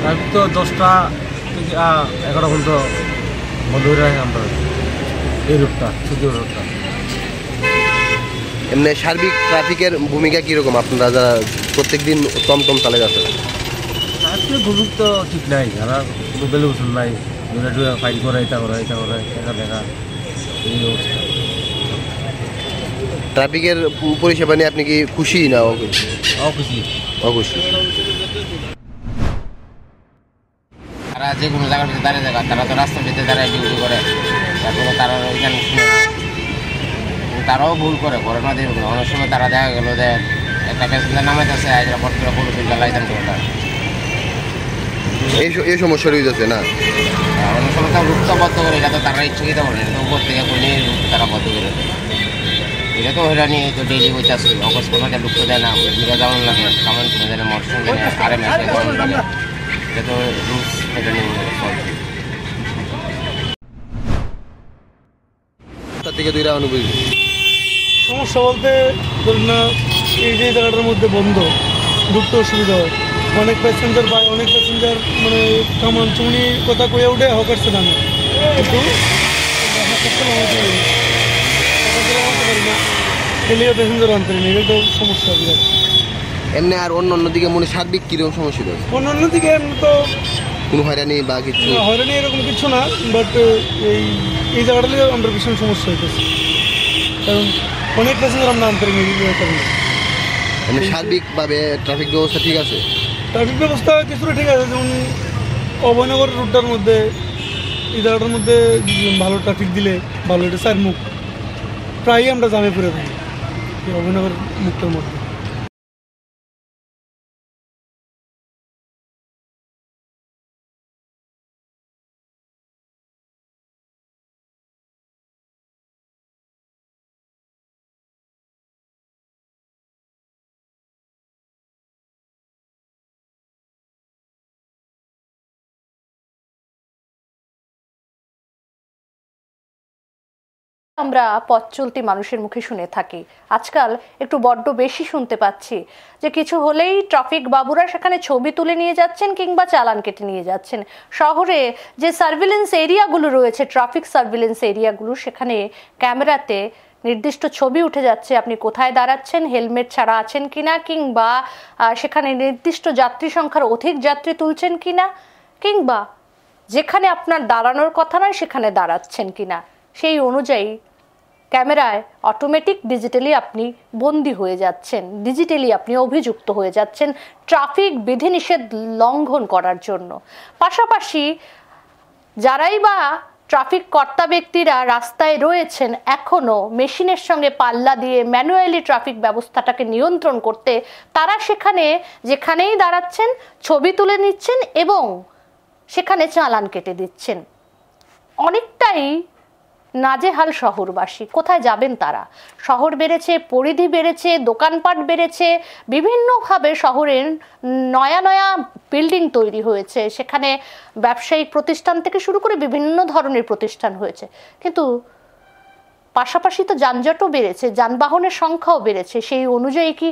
আমি তো 10টা থেকে 11 পর্যন্ত বন্ধ করে রাখি আমরা এই রুটটা, শুধু রুটটা। এমনি সার্বিক ট্রাফিকের ভূমিকা কীরকম? আপনারা যারা প্রত্যেকদিন টমটম চালে যাচ্ছেন, ট্রাফিকের ভূমিকা তো ঠিক নাই, যারা কোনো বেলুন নাই, ফাইন করে এটা করে দেখা দেখা এই অবস্থা। ট্রাফিকের পরিষেবা নিয়ে আপনি কি খুশি না অখুশি? অখুশি। তারা যে কোনো জায়গার ভিতরে দাঁড়িয়ে থাকা, তারা তো রাস্তার ভিতরে দাঁড়ায় ডিউটি করে, তারপরে তারা ওইখানে তারাও ভুল করে না দেখুন। অনেক সময় তারা দেখা গেলো যে একটা প্যাসেঞ্জার নামাইতেছে, আজরা পট করে পুরো ফিল্ডার লাইসেন্স করে না, এই সমস্যা রয়ে যাচ্ছে না। অনেক সময় তারা রুটটা বদ্ধ করে, এটা তো তারা ইচ্ছাকৃত করে, এটা উপর থেকে বলে রুট তারা বদ্ধ করে দেয়। এটা তো হয়রানি তো ডেইলি হইতে আসছে, অগস্ট কোনো ঢুকতে দেয় না, ভূমিকা যেমন লাগে কেমন কোনো যেন মরশুম আরে মেসে যেমন লাগে, এটা তো রুলস এটা নিয়ে চলছে। তার থেকে দুইটা অনুভূতি সমস্যা বলতে ধরুন না, এই যে জায়গাটার মধ্যে বন্ধ, ঢুকতে অসুবিধা হয়। অনেক প্যাসেঞ্জার পায়, অনেক প্যাসেঞ্জার মানে কামান চুনি কথা কয়ে উঠে হকারছে না, কিন্তু এলিয়ে প্যাসেঞ্জার আনতে নেই, এটা সমস্যা বিরাট। এমনি আর অন্য দিকে মনে সার্বিক কীরকম সমস্যা রয়েছে? অন্য দিকে এমনি তো কোনো হয়রানি বা কিছু? হয়রানি এরকম কিছু না, বাট এই জায়গাটা নিয়ে আমরা ভীষণ সমস্যা হইতেছে, কারণ অনেক প্যাসেঞ্জার আমরা আনতে নেই। এমনি সার্বিকভাবে ট্রাফিক ব্যবস্থা ঠিক আছে? ট্রাফিক ব্যবস্থা কিছুটা ঠিক আছে, যেমন অভয়নগর রুটটার মধ্যে এই জায়গাটার মধ্যে ভালো ট্রাফিক দিলে ভালো, এটা চার মুখ প্রায়ই আমরা জামে পড়ে থাকি অভয়নগর মুখটার মধ্যে। আমরা পথ চলতি মানুষের মুখে শুনে থাকি, আজকাল একটু বড্ড বেশি শুনতে পাচ্ছি যে কিছু হলেই ট্রাফিক বাবুরা সেখানে ছবি তুলে নিয়ে যাচ্ছেন কিংবা চালান কেটে নিয়ে যাচ্ছেন। শহরে যে সার্ভিলেন্স এরিয়াগুলো রয়েছে, ট্রাফিক সার্ভিলেন্স এরিয়াগুলো, সেখানে ক্যামেরাতে নির্দিষ্ট ছবি উঠে যাচ্ছে, আপনি কোথায় দাঁড়াচ্ছেন, হেলমেট ছাড়া আছেন কিনা, কিংবা সেখানে নির্দিষ্ট যাত্রী সংখ্যার অধিক যাত্রী তুলছেন কিনা, কিংবা যেখানে আপনার দাঁড়ানোর কথা নয় সেখানে দাঁড়াচ্ছেন কিনা, সেই অনুযায়ী ক্যামেরায় অটোমেটিক ডিজিটালি আপনি বন্দী হয়ে যাচ্ছেন, ডিজিটালি আপনি অভিযুক্ত হয়ে যাচ্ছেন ট্রাফিক বিধিনিষেধ লঙ্ঘন করার জন্য। পাশাপাশি যারাই বা ট্রাফিক কর্তা ব্যক্তিরা রাস্তায় রয়েছেন, এখনও মেশিনের সঙ্গে পাল্লা দিয়ে ম্যানুয়ালি ট্রাফিক ব্যবস্থাটাকে নিয়ন্ত্রণ করতে তারা সেখানে যেখানেই দাঁড়াচ্ছেন ছবি তুলে নিচ্ছেন এবং সেখানে চালান কেটে দিচ্ছেন। অনেকটাই নাজেহাল শহরবাসী, কোথায় যাবেন তারা? শহর বেড়েছে, পরিধি বেড়েছে, দোকানপাট বেড়েছে, বিভিন্নভাবে শহরের নয়া নয়া বিল্ডিং তৈরি হয়েছে, সেখানে ব্যবসায়িক প্রতিষ্ঠান থেকে শুরু করে বিভিন্ন ধরনের প্রতিষ্ঠান হয়েছে, কিন্তু পাশাপাশি তো যানজটও বেড়েছে, যানবাহনের সংখ্যাও বেড়েছে। সেই অনুযায়ী কি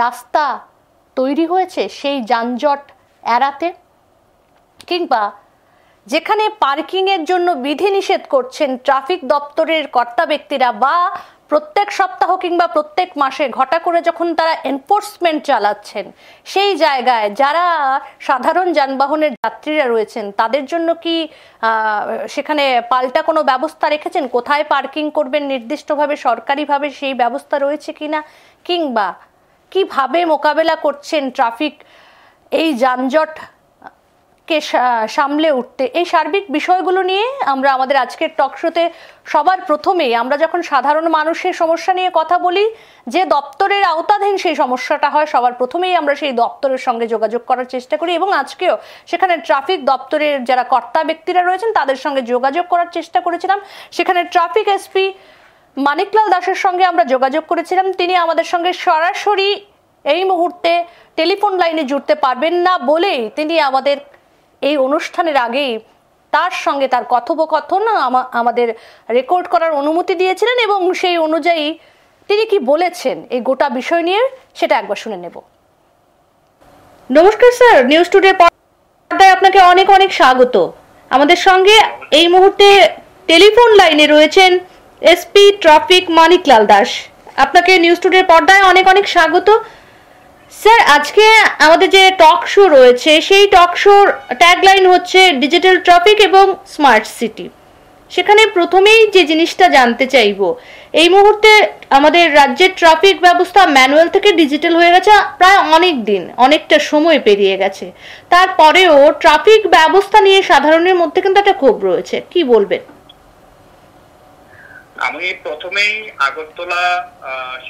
রাস্তা তৈরি হয়েছে সেই যানজট এড়াতে? কিংবা যেখানে পার্কিংয়ের জন্য বিধিনিষেধ করছেন ট্রাফিক দপ্তরের কর্তা ব্যক্তিরা, বা প্রত্যেক সপ্তাহ কিংবা প্রত্যেক মাসে ঘটা করে যখন তারা এনফোর্সমেন্ট চালাচ্ছেন, সেই জায়গায় যারা সাধারণ যানবাহনের যাত্রীরা রয়েছেন তাদের জন্য কি সেখানে পাল্টা কোনো ব্যবস্থা রেখেছেন? কোথায় পার্কিং করবেন নির্দিষ্টভাবে সরকারিভাবে সেই ব্যবস্থা রয়েছে কিনা, কিংবা কিভাবে মোকাবেলা করছেন ট্রাফিক এই যানজট কে সামলে উঠতে? এই সার্বিক বিষয়গুলো নিয়ে আমরা আমাদের আজকের টক শোতে সবার প্রথমেই আমরা যখন সাধারণ মানুষের সমস্যা নিয়ে কথা বলি, যে দপ্তরের আওতাধীন সেই সমস্যাটা হয়, সবার প্রথমেই আমরা সেই দপ্তরের সঙ্গে যোগাযোগ করার চেষ্টা করি এবং আজকেও সেখানে ট্রাফিক দপ্তরের যারা কর্তা ব্যক্তিরা রয়েছেন তাদের সঙ্গে যোগাযোগ করার চেষ্টা করেছিলাম। সেখানে ট্রাফিক এসপি মানিকলাল দাসের সঙ্গে আমরা যোগাযোগ করেছিলাম। তিনি আমাদের সঙ্গে সরাসরি এই মুহূর্তে টেলিফোন লাইনে জুড়তে পারবেন না বলেই তিনি আমাদের এই অনুষ্ঠানের আগেই তার সঙ্গে তার কথোপকথন আমাদের রেকর্ড করার অনুমতি দিয়েছিলেন এবং সেই অনুযায়ী তিনি কি বলেছেন এই গোটা বিষয় নিয়ে সেটা একবার শুনে নেব। নমস্কার স্যার, নিউজ টুডে পর্দায় আপনাকে অনেক অনেক স্বাগত। আমাদের সঙ্গে এই মুহূর্তে টেলিফোন লাইনে রয়েছেন এসপি ট্রাফিক মানিকলাল দাস। আপনাকে নিউজ টুডের পর্দায় অনেক অনেক স্বাগত। স্যার, আজকে আমাদের যে টক শো রয়েছে সেই টক শোর ট্যাগলাইন হচ্ছে ডিজিটাল ট্রাফিক এবং স্মার্ট সিটি। সেখানে প্রথমেই যে জিনিসটা জানতে চাইবো, এই মুহূর্তে আমাদের রাজ্যের ট্রাফিক ব্যবস্থা ম্যানুয়াল থেকে ডিজিটাল হয়ে গেছে প্রায় অনেক দিন, অনেকটা সময় পেরিয়ে গেছে। তারপরেও ট্রাফিক ব্যবস্থা নিয়ে সাধারণের মধ্যে কিন্তু একটা ক্ষোভ রয়েছে, কি বলবেন? আমি প্রথমেই আগরতলা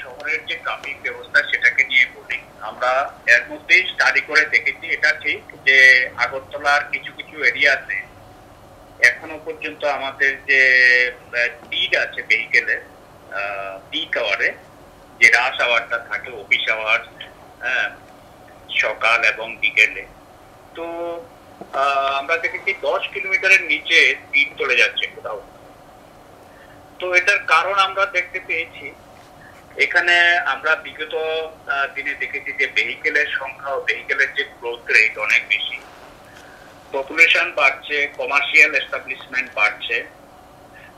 শহরের যে ট্রাফিক ব্যবস্থা সেটাকে নিয়ে বলি। আমরা এর মধ্যেই স্টাডি করে দেখেছি, এটা ঠিক যে আগরতলার কিছু কিছু এরিয়াতে এখনো পর্যন্ত আমাদের যে স্পিড আছে ভেহিকেলের পিক আওয়ারে, যে রাশ আওয়ারটা থাকে, অফিস আওয়ার, সকাল এবং বিকেলে, তো আমরা দেখেছি 10 কিলোমিটারের নিচে স্পিড চলে যাচ্ছে কোথাও। তো এটার কারণ আমরা দেখতে পেয়েছি, এখানে আমরা বিগত দিনে দেখেছি যে ভেহিকেলের সংখ্যা ও ভেহিকেলের যে গ্রোথ রেট অনেক বেশি, পপুলেশন বাড়ছে, কমার্শিয়াল এস্টাবলিশমেন্ট বাড়ছে।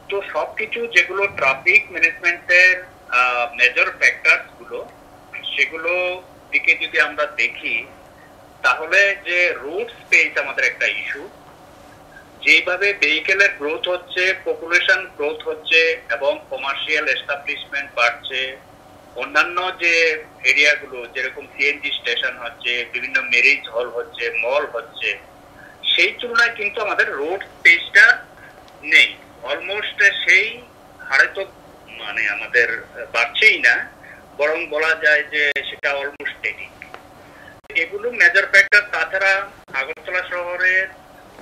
তো সবকিছু যেগুলো ট্রাফিক ম্যানেজমেন্টের মেজর ফ্যাক্টরস গুলো, সেগুলো দিকে যদি আমরা দেখি তাহলে যে রোড স্পেস আমাদের একটা ইস্যু, যেভাবে ভেহিকেলের গ্রোথ হচ্ছে, পপুলেশন গ্রোথ হচ্ছে এবং কমার্শিয়াল এস্টাবলিশমেন্ট বাড়ছে, অন্যান্য যে এরিয়াগুলো যেরকম সিএনজি স্টেশন হচ্ছে, বিভিন্ন ম্যারেজ হল হচ্ছে, মল হচ্ছে, সেই তুলনায় কিন্তু আমাদের রোড স্পেসটা নেই। অলমোস্ট সেই হারে তো মানে আমাদের বাড়ছেই না, বরং বলা যায় যে সেটা অলমোস্ট স্ট্যাটিক। এগুলো মেজর ফ্যাক্টর। তাছাড়া আগরতলা শহরের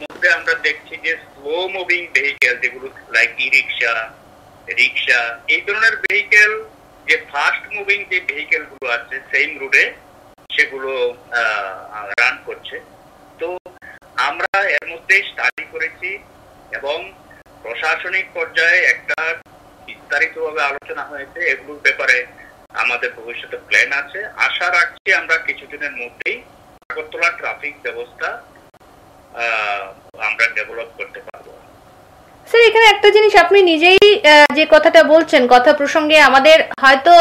মধ্যে আমরা দেখছি যে স্লো মুভিং ভেহিকেল, যেগুলো লাইক ই রিক্সা, রিক্সা, এই ধরনের ভেহিকেল, যে ফাস্ট মুভিং যে ভেহিকেল গুলো আছে সেম রুটে সেগুলো রান করছে। তো আমরা এর মধ্যে স্টাডি করেছি এবং প্রশাসনিক পর্যায়ে একটা বিস্তারিতভাবে আলোচনা হয়েছে। এগুলোর ব্যাপারে আমাদের ভবিষ্যতে প্ল্যান আছে। আশা রাখছি আমরা কিছুদিনের মধ্যেই আগরতলা ট্রাফিক ব্যবস্থা আমরা ডেভেলপ করতে পারবো। স্যার, এখানে একটা জিনিস আপনি নিজেই যে কথাটা বলছেন, কথা প্রসঙ্গে আমাদের হয়তো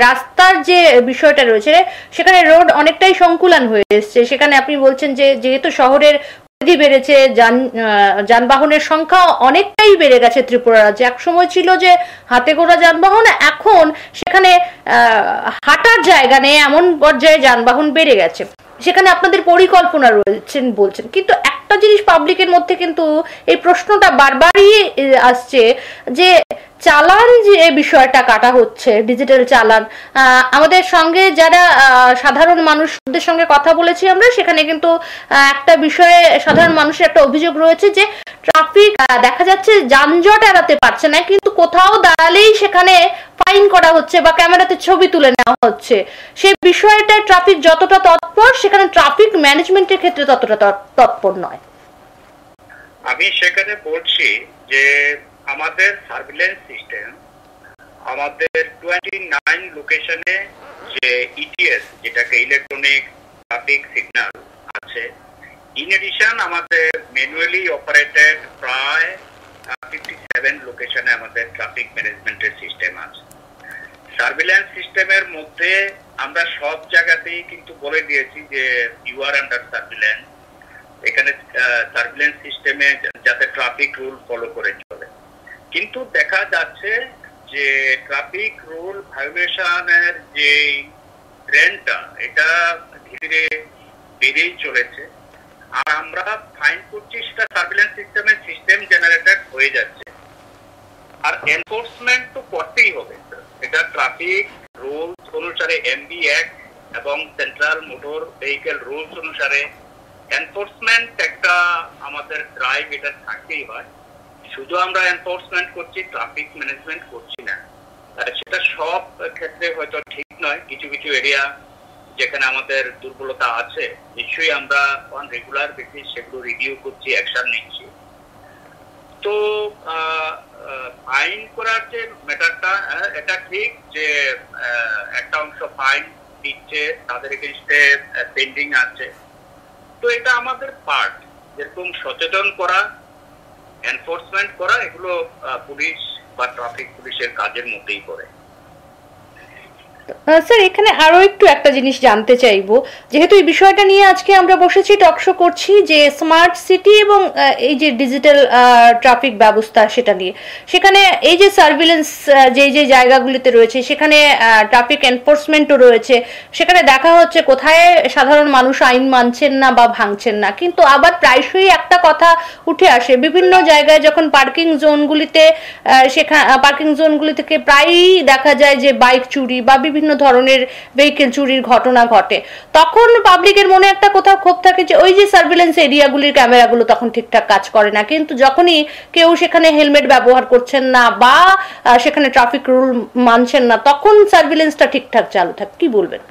রাস্তার যে বিষয়টা রয়েছে সেখানে রোড অনেকটাই সংকুলান হয়ে এসছে। সেখানে আপনি বলছেন যে যেহেতু শহরের পরিধি বেড়েছে, যানবাহনের সংখ্যা অনেকটাই বেড়ে গেছে ত্রিপুরা রাজ্যে। এক সময় ছিল যে হাতে গোনা যানবাহন, এখন সেখানে হাঁটার জায়গা নেই, এমন পর্যায়ে যানবাহন বেড়ে গেছে। সেখানে আপনাদের পরিকল্পনা রয়েছেন বলছেন, কিন্তু একটা জিনিস পাবলিকের মধ্যে কিন্তু এই প্রশ্নটা বারবারই আসছে যে চালান যে বিষয়টা কাটা হচ্ছে, ডিজিটাল চালান। আমাদের সঙ্গে যারা সাধারণ মানুষদের সঙ্গে কথা বলেছি আমরা, সেখানে কিন্তু একটা বিষয়ে সাধারণ মানুষের একটা অভিযোগ রয়েছে যে ট্রাফিক দেখা যাচ্ছে যানজট এড়াতে পারছে না, কিন্তু কোথাও দাঁড়ালেই সেখানে ফাইন করা হচ্ছে বা ক্যামেরাতে ছবি তুলে নেওয়া হচ্ছে। সেই বিষয়টা ট্রাফিক যতটা তৎপর, সেখানে ট্রাফিক ম্যানেজমেন্টের ক্ষেত্রে ততটা তৎপর নয়। আমি সেখানে বলছি যে আমাদের সার্ভিলেন্স সিস্টেম, আমাদের 29 লোকেশনে যে ইটিএস, যেটাকে ইলেকট্রনিক ট্রাফিক সিগন্যাল আছে, ইন এডিশন আমাদের ম্যানুয়ালি অপারেটেড প্রায় 57 লোকেশনে আমাদের ট্রাফিক ম্যানেজমেন্টের সিস্টেম আছে। সার্ভিলেন্স সিস্টেমের মধ্যে আমরা সব জায়গাতেই কিন্তু বলে দিয়েছি যে ইউ আর আন্ডার সার্ভিলেন্স। এখানে সার্ভিলেন্স সিস্টেমে যাতে ট্রাফিক রুল ফলো করে চলে, কিন্তু দেখা যাচ্ছে যে ট্রাফিক রুল ভায়োলেশনের যে ট্রেন্ডটা, এটা ধীরে বেড়েই চলেছে। আর আমরা ফাইন করছি, সেটা সার্ভিলেন্স সিস্টেমের সিস্টেম জেনারেটেড হয়ে যাচ্ছে। আর এনফোর্সমেন্ট তো করতেই হবে। এটা ট্রাফিক রুলস অনুসারে, এমবি অ্যাক্ট এবং সেন্ট্রাল মোটর ভেহিকেল রুলস অনুসারে এনফোর্সমেন্ট একটা আমাদের ড্রাইভ, এটা থাকতেই হয়। শুধু আমরা এনফোর্সমেন্ট করছি, ট্রাফিক ম্যানেজমেন্ট করছি না। সেটা সব ক্ষেত্রে হয়তো ঠিক নয়। কিছু কিছু এরিয়া যেখানে আমাদের দুর্বলতা আছে, নিশ্চয়ই আমরা অন রেগুলার বেসিস সেগুলো রিভিউ করছি, অ্যাকশন নিচ্ছি। তো ফাইন করার যে ম্যাটারটা, এটা ঠিক যে একটা অংশ ফাইন দিচ্ছে, তাদের এগেইনস্টে পেন্ডিং আছে। তো এটা আমাদের পার্ট। যেরকম সচেতন করা, এনফোর্সমেন্ট করা, এগুলো পুলিশ বা ট্রাফিক পুলিশের কাজের মধ্যেই পড়ে। স্যার, এখানে আরো একটু একটা জিনিস জানতে চাইবো, যেহেতু এই বিষয়টা নিয়ে আজকে আমরা বসেছি, টকশো করছি, যে স্মার্ট সিটি এবং এই যে ডিজিটাল ট্রাফিক ব্যবস্থা সেটা নিয়ে, সেখানে এই যে সার্ভিলেন্স যে যে জায়গাগুলিতে রয়েছে সেখানে ট্রাফিক এনফোর্সমেন্টও রয়েছে, সেখানে দেখা হচ্ছে কোথায় সাধারণ মানুষ আইন মানছেন না বা ভাঙছেন না, কিন্তু আবার প্রায়শই একটা কথা উঠে আসে বিভিন্ন জায়গায় যখন পার্কিং জোনগুলিতে সেখানে পার্কিং জোনগুলি থেকে প্রায়ই দেখা যায় যে বাইক চুরি বা বিভিন্ন ধরনের ভেহিকেল চুরির ঘটনা ঘটে, তখন পাবলিকের মনে একটা কোথাও ক্ষোভ থাকে যে ওই যে সার্ভিলেন্স এরিয়াগুলির ক্যামেরাগুলো তখন ঠিকঠাক কাজ করে না, কিন্তু যখনই কেউ সেখানে হেলমেট ব্যবহার করছেন না বা সেখানে ট্রাফিক রুল মানছেন না, তখন সার্ভিলেন্সটা ঠিকঠাক চালু থাকে। কি বলবেন?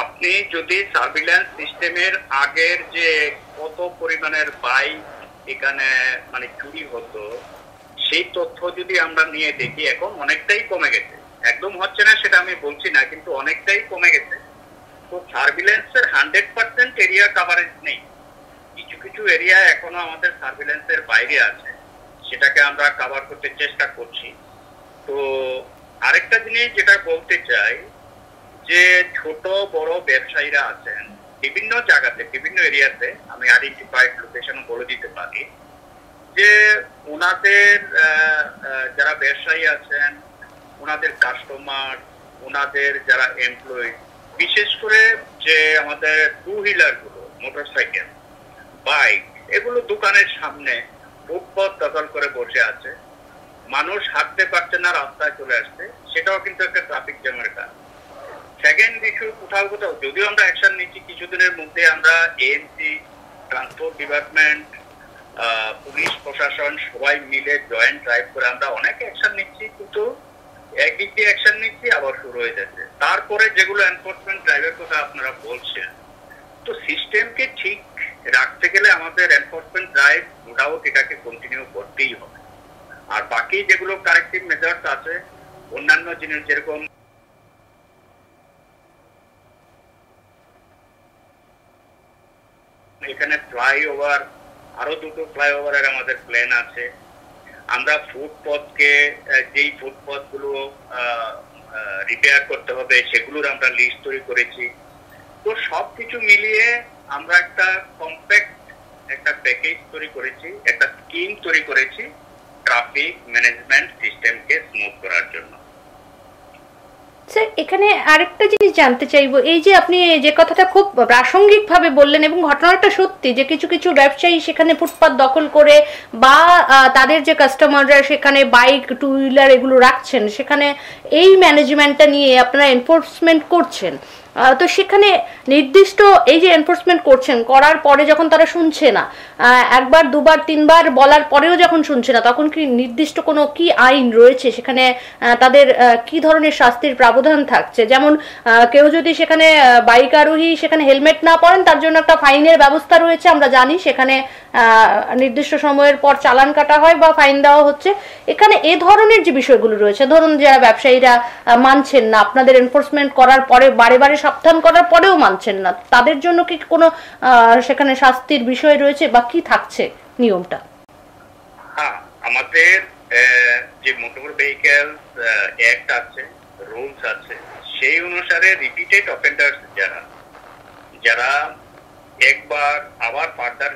আপনি যদি সার্ভিলেন্স সিস্টেমের আগের যে কত পরিমাণের বাইক এখানে মানে চুরি হতো সেই তথ্য যদি আমরা নিয়ে দেখি, এখন অনেকটাই কমে গেছে। একদম হচ্ছে না সেটা আমি বলছি না, কিন্তু অনেকটাই কমে গেছে। তো সার্ভিলেন্সের 100% এরিয়া কভারেজ নেই, কিছু কিছু এরিয়া এখনো আমাদের সার্ভিলেন্সের বাইরে আছে, সেটাকে আমরা কভার করতে চেষ্টা করছি। তো আরেকটা জিনিস যেটা বলতে চাই, যে ছোট বড় ব্যবসায়ীরা আছেন বিভিন্ন জায়গাতে, বিভিন্ন এরিয়াতে, আমি আইডেন্টিফাইড লোকেশন বলে দিতে পারি, যে ওনাদের যারা ব্যবসায়ী আছেন, ওনাদের কাস্টমার, ওনাদের যারা এমপ্লয়ি, বিশেষ করে যে আমাদের টু হুইলার গুলো, মোটরসাইকেল, বাইক, এগুলো দোকানের সামনে ফুটপাত দখল করে বসে আছে, মানুষ হাঁটতে পারছে না, রাস্তায় চলে আসছে, সেটাও কিন্তু একটা ট্রাফিক জ্যামের কাজ। সেকেন্ড ইস্যু, কোথাও কোথাও যদিও আমরা অ্যাকশন নিচ্ছি, কিছুদিনের মধ্যে আমরা এএনসি, ট্রান্সপোর্ট ডিপার্টমেন্ট, পুলিশ প্রশাসন সবাই মিলে জয়েন্ট ড্রাইভ করে আমরা অনেক অ্যাকশন নিচ্ছি, কিন্তু একদিক দিয়ে অ্যাকশন নিচ্ছি আবার শুরু হয়ে যাচ্ছে। তারপরে যেগুলো এনফোর্সমেন্ট ড্রাইভের কথা আপনারা বলছেন, তো সিস্টেমকে ঠিক রাখতে গেলে আমাদের এনফোর্সমেন্ট ড্রাইভ নো ডাউট এটাকে কন্টিনিউ করতেই হবে। আর বাকি যেগুলো কারেক্টিভ মেজার্স আছে, অন্যান্য জিনিস যেরকম এখানে ফ্লাইওভার, আরো দুটো ফ্লাইওভারের আমাদের প্ল্যান আছে। আমরা ফুটপথকে, যেই ফুটপথ গুলো রিপেয়ার করতে হবে সেগুলোর আমরা লিস্ট তৈরি করেছি। তো সবকিছু মিলিয়ে আমরা একটা কম্প্যাক্ট একটা প্যাকেজ তৈরি করেছি, একটা স্কিম তৈরি করেছি ট্রাফিক ম্যানেজমেন্ট সিস্টেমকে স্মুথ করার জন্য। স্যার, এখানে আরেকটা জিনিস জানতে চাইবো, এই যে আপনি যে কথাটা খুব প্রাসঙ্গিক ভাবে বললেন এবং ঘটনাটা সত্যি, যে কিছু কিছু ব্যবসায়ী সেখানে ফুটপাত দখল করে বা তাদের যে কাস্টমাররা সেখানে বাইক টু হুইলার এগুলো রাখছেন, সেখানে এই ম্যানেজমেন্টটা নিয়ে আপনারা এনফোর্সমেন্ট করছেন, তো সেখানে নির্দিষ্ট এই যে এনফোর্সমেন্ট করছেন, করার পরে যখন তারা শুনছে না, একবার দুবার তিনবার বলার পরেও যখন শুনছে না, তখন কি নির্দিষ্ট কোনো কি আইন রয়েছে সেখানে, তাদের কি ধরনের শাস্তির প্রাবধান থাকছে? যেমন কেউ যদি সেখানে বাইক আরোহী সেখানে হেলমেট না পরেন, তার জন্য একটা ফাইনের ব্যবস্থা রয়েছে, আমরা জানি সেখানে নির্দিষ্ট সময়ের পর চালান কাটা হয় বা ফাইন দেওয়া হচ্ছে। এখানে এ ধরনের যে বিষয়গুলো রয়েছে, ধরুন যারা ব্যবসায়ীরা মানছেন না, আপনাদের এনফোর্সমেন্ট করার পরে বারে বারে সাবধান করার পরেও মানছেন না, তাদের জন্য কি কোনো সেখানে শাস্তির বিষয় রয়েছে বা কি থাকছে নিয়মটা? হ্যাঁ, আমাদের যে মোটর ভেহিকেল অ্যাক্ট আছে, রুলস আছে, সেই অনুসারে রিপিটেড অফেন্ডার্স যারা একবার আবার ফার্দার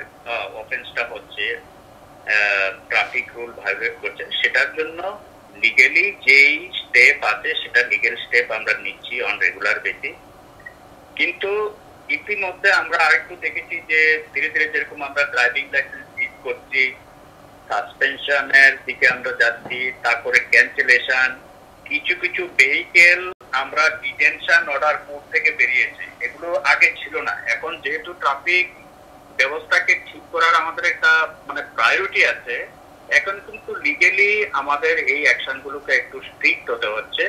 অফেন্সটা হচ্ছে, ট্রাফিক রুল ভায়োলেট করছে, সেটার জন্য লিগেলি যেই স্টেপ আছে সেটা লিগেল স্টেপ আমরা নিচ্ছি অন রেগুলার বেসিস। কিন্তু ইতিমধ্যে আমরা আরেকটু দেখেছি যে ধীরে ধীরে যেরকম আমরা ড্রাইভিং লাইসেন্স ইস্যু করছি, সাসপেনশনের দিকে আমরা যাচ্ছি, তারপরে ক্যান্সেলেশন, কিছু কিছু ভেহিকেল আমরা ডিটেনশন অর্ডার কোর্ট থেকে বেরিয়েছে, এগুলো আগে ছিল না। এখন যেহেতু ট্রাফিক ব্যবস্থাকে ঠিক করার আমাদের একটা মানে প্রায়োরিটি আছে, এখন কিন্তু লিগেলি আমাদের এই অ্যাকশন গুলোকে একটু স্ট্রিক্ট হতে হচ্ছে,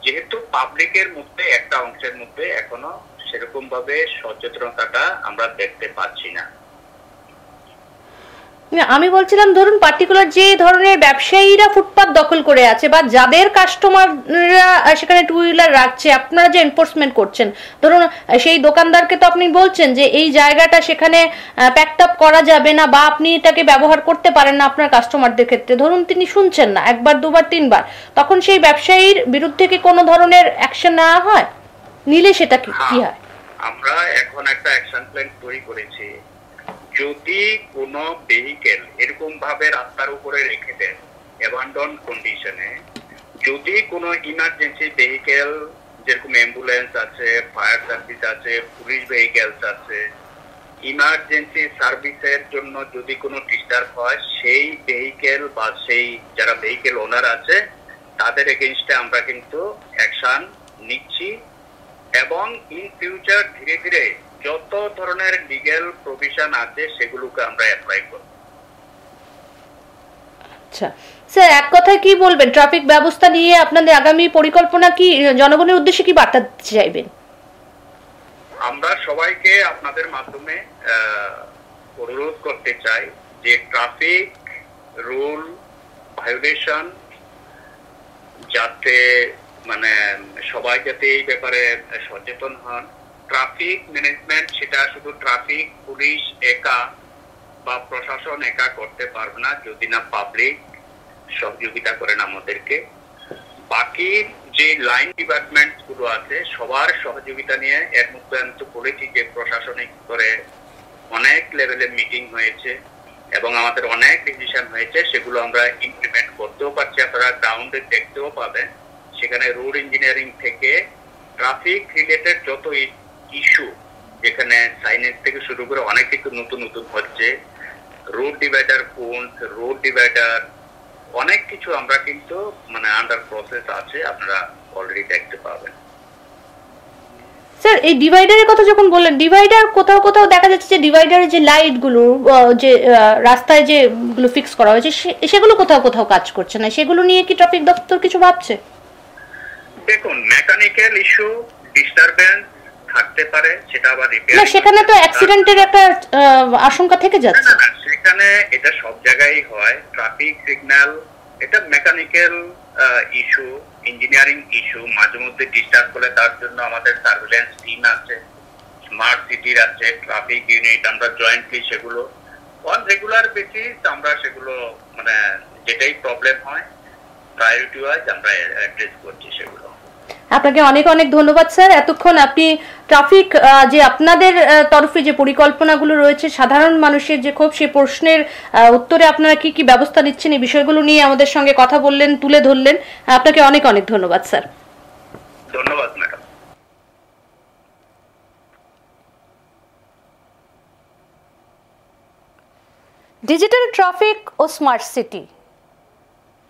যেহেতু পাবলিকের মধ্যে একটা অংশের মধ্যে এখনো সেরকম ভাবে সচেতনতাটা আমরা দেখতে পাচ্ছি না। না, আমি বলছিলাম ধরুন পার্টিকুলার যে ধরনের ব্যবসায়ীরা ফুটপাত দখল করে আছে বা যাদের কাস্টমাররা সেখানে টু হুইলার রাখছে, আপনারা যে এনফোর্সমেন্ট করছেন, ধরুন সেই দোকানদারকে তো আপনি বলছেন যে এই জায়গাটা সেখানে প্যাকড আপ করা যাবে না বা আপনি এটাকে ব্যবহার করতে পারেন না আপনার কাস্টমারদের ক্ষেত্রে, ধরুন তিনি শুনছেন না একবার দুবার তিনবার, তখন সেই ব্যবসায়ীর বিরুদ্ধে কি কোনো ধরনের অ্যাকশন নেওয়া হয়? নিলে সেটা কি হয়? আমরা এখন একটা অ্যাকশন প্ল্যান তৈরি করেছি। যদি কোনো ভেহিকেল এরকম ভাবে রাস্তার উপরে রেখে দেন অ্যাবান্ডন কন্ডিশনে, যদি কোনো ইমার্জেন্সি ভেহিকেল যেরকম অ্যাম্বুলেন্স আছে, ফায়ার সার্ভিস আছে, পুলিশ ভেহিকেলস আছে, ইমার্জেন্সি সার্ভিসের জন্য যদি কোনো ডিস্টার্ব হয়, সেই ভেহিকেল বা সেই যারা ভেহিকেল ওনার আছে তাদের এগেইনস্টে আমরা কিন্তু অ্যাকশন নিচ্ছি এবং ইন ফিউচার ধীরে ধীরে যত ধরনের লিগ্যাল প্রভিশন আছে সেগুলোকে আমরা অ্যাপ্লাই করব। আচ্ছা স্যার, এক কথায় কি বলবেন ট্রাফিক ব্যবস্থা নিয়ে আপনাদের আগামী পরিকল্পনা কি, জনগণের উদ্দেশ্যে কি বার্তা দিতে চাইবেন? আমরা সবাইকে আপনাদের মাধ্যমে অনুরোধ করতে চাই যে ট্রাফিক রুল ভায়োলেশন যাতে মানে সবাই যাতে এই ব্যাপারে সচেতন হন। ট্রাফিক ম্যানেজমেন্ট সেটা শুধু ট্রাফিক পুলিশ একা বা প্রশাসন একা করতে পারবে না যদি না পাবলিক সহযোগিতা করেন আমাদেরকে। বাকি যে লাইন ডিপার্টমেন্ট গুলো আছে সবার সহযোগিতা নিয়ে, এর মধ্যে আমি তো বলেছি যে প্রশাসনিক স্তরে অনেক লেভেলের মিটিং হয়েছে এবং আমাদের অনেক ডিসিশন হয়েছে, সেগুলো আমরা ইমপ্লিমেন্ট করতেও পারছি। আপনারা গ্রাউন্ডে দেখতেও পাবেন সেখানে রোড ইঞ্জিনিয়ারিং থেকে ট্রাফিক রিলেটেড যত ইস্যু, যেখানে সাইনেজ থেকে শুরু করে অনেক কিছু নতুন নতুন হচ্ছে, road divider cones, road divider অনেক কিছু আমরা কিন্তু মানে আন্ডার প্রসেস আছে, আপনারা অলরেডি দেখতে পাবেন। স্যার এই ডিভাইডারের কথা যখন বললেন, ডিভাইডার কোথাও কোথাও দেখা যাচ্ছে যে ডিভাইডারের যে লাইট গুলো যে রাস্তায় যেগুলো ফিক্স করা হয়েছে সেগুলো কোথাও কোথাও কাজ করছে না, সেগুলো নিয়ে কি ট্রাফিক দপ্তর কিছু ভাবছে? দেখুন মেকানিক্যাল ইস্যু ডিস্টারবেন্স থাকতে পারে, সেটা আবার রিপেয়ার, না সেখানে তো অ্যাক্সিডেন্টের একটা আশঙ্কা থেকে যাচ্ছে। না সেখানে এটা সব জায়গায় হয়। ট্রাফিক সিগন্যাল এটা মেকানিক্যাল ইস্যু, ইঞ্জিনিয়ারিং ইস্যু, মাঝে মধ্যে ডিস্টার্ব হলে তার জন্য আমাদের সার্ভেলেন্স টিম আছে, স্মার্ট সিটির আছে, ট্রাফিক ইউনিট, আমরা জয়েন্টলি সেগুলো অন রেগুলার বেসিস আমরা সেগুলো মানে যেটাই প্রবলেম হয় প্রায়োরিটি ওয়াইজ আমরা অ্যাড্রেস করছি সেগুলো। আপনাকে অনেক অনেক ধন্যবাদ স্যার, এতক্ষণ আপনি ট্রাফিক যে আপনাদের তরফে যে পরিকল্পনাগুলো রয়েছে সাধারণ মানুষের যে ক্ষোভ সেই প্রশ্নের উত্তরে আপনারা কি কি ব্যবস্থা নিচ্ছেন এই বিষয়গুলো নিয়ে আমাদের সঙ্গে কথা বললেন, তুলে ধরলেন। আপনাকে অনেক অনেক ধন্যবাদ স্যার। ধন্যবাদ ম্যাডাম। ডিজিটাল ট্রাফিক ও স্মার্ট সিটি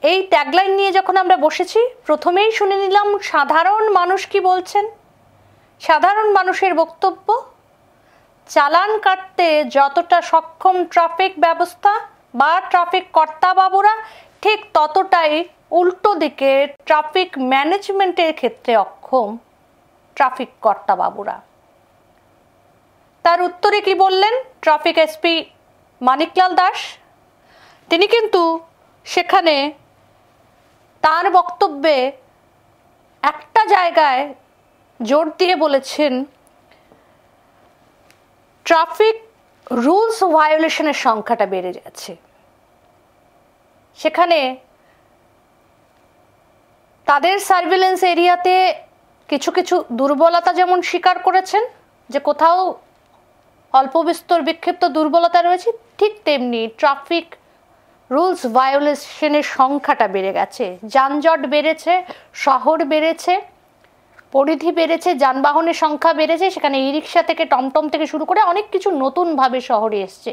এই ট্যাগলাইন নিয়ে যখন আমরা বসেছি প্রথমেই শুনে নিলাম সাধারণ মানুষ কি বলছেন। সাধারণ মানুষের বক্তব্য, চালান কাটতে যতটা সক্ষম ট্রাফিক ব্যবস্থা বা ট্রাফিক কর্তাবাবুরা, ঠিক ততটাই উল্টো দিকে ট্রাফিক ম্যানেজমেন্টের ক্ষেত্রে অক্ষম ট্রাফিক কর্তাবাবুরা। তার উত্তরে কি বললেন ট্রাফিক এসপি মানিকলাল দাস? তিনি কিন্তু সেখানে তার বক্তব্যে একটা জায়গায় জোর দিয়ে বলেছেন ট্রাফিক রুলস ভায়োলেশনের সংখ্যাটা বেড়ে যাচ্ছে। সেখানে তাদের সার্ভিলেন্স এরিয়াতে কিছু কিছু দুর্বলতা যেমন স্বীকার করেছেন যে কোথাও অল্প বিস্তর বিক্ষিপ্ত দুর্বলতা রয়েছে, ঠিক তেমনি ট্রাফিক রুলস ভায়োলেশনের সংখ্যাটা বেড়ে গেছে। যানজট বেড়েছে, শহর বেড়েছে, পরিধি বেড়েছে, যানবাহনের সংখ্যা বেড়েছে, সেখানে ই রিক্সা থেকে টমটম থেকে শুরু করে অনেক কিছু নতুনভাবে শহরে এসছে।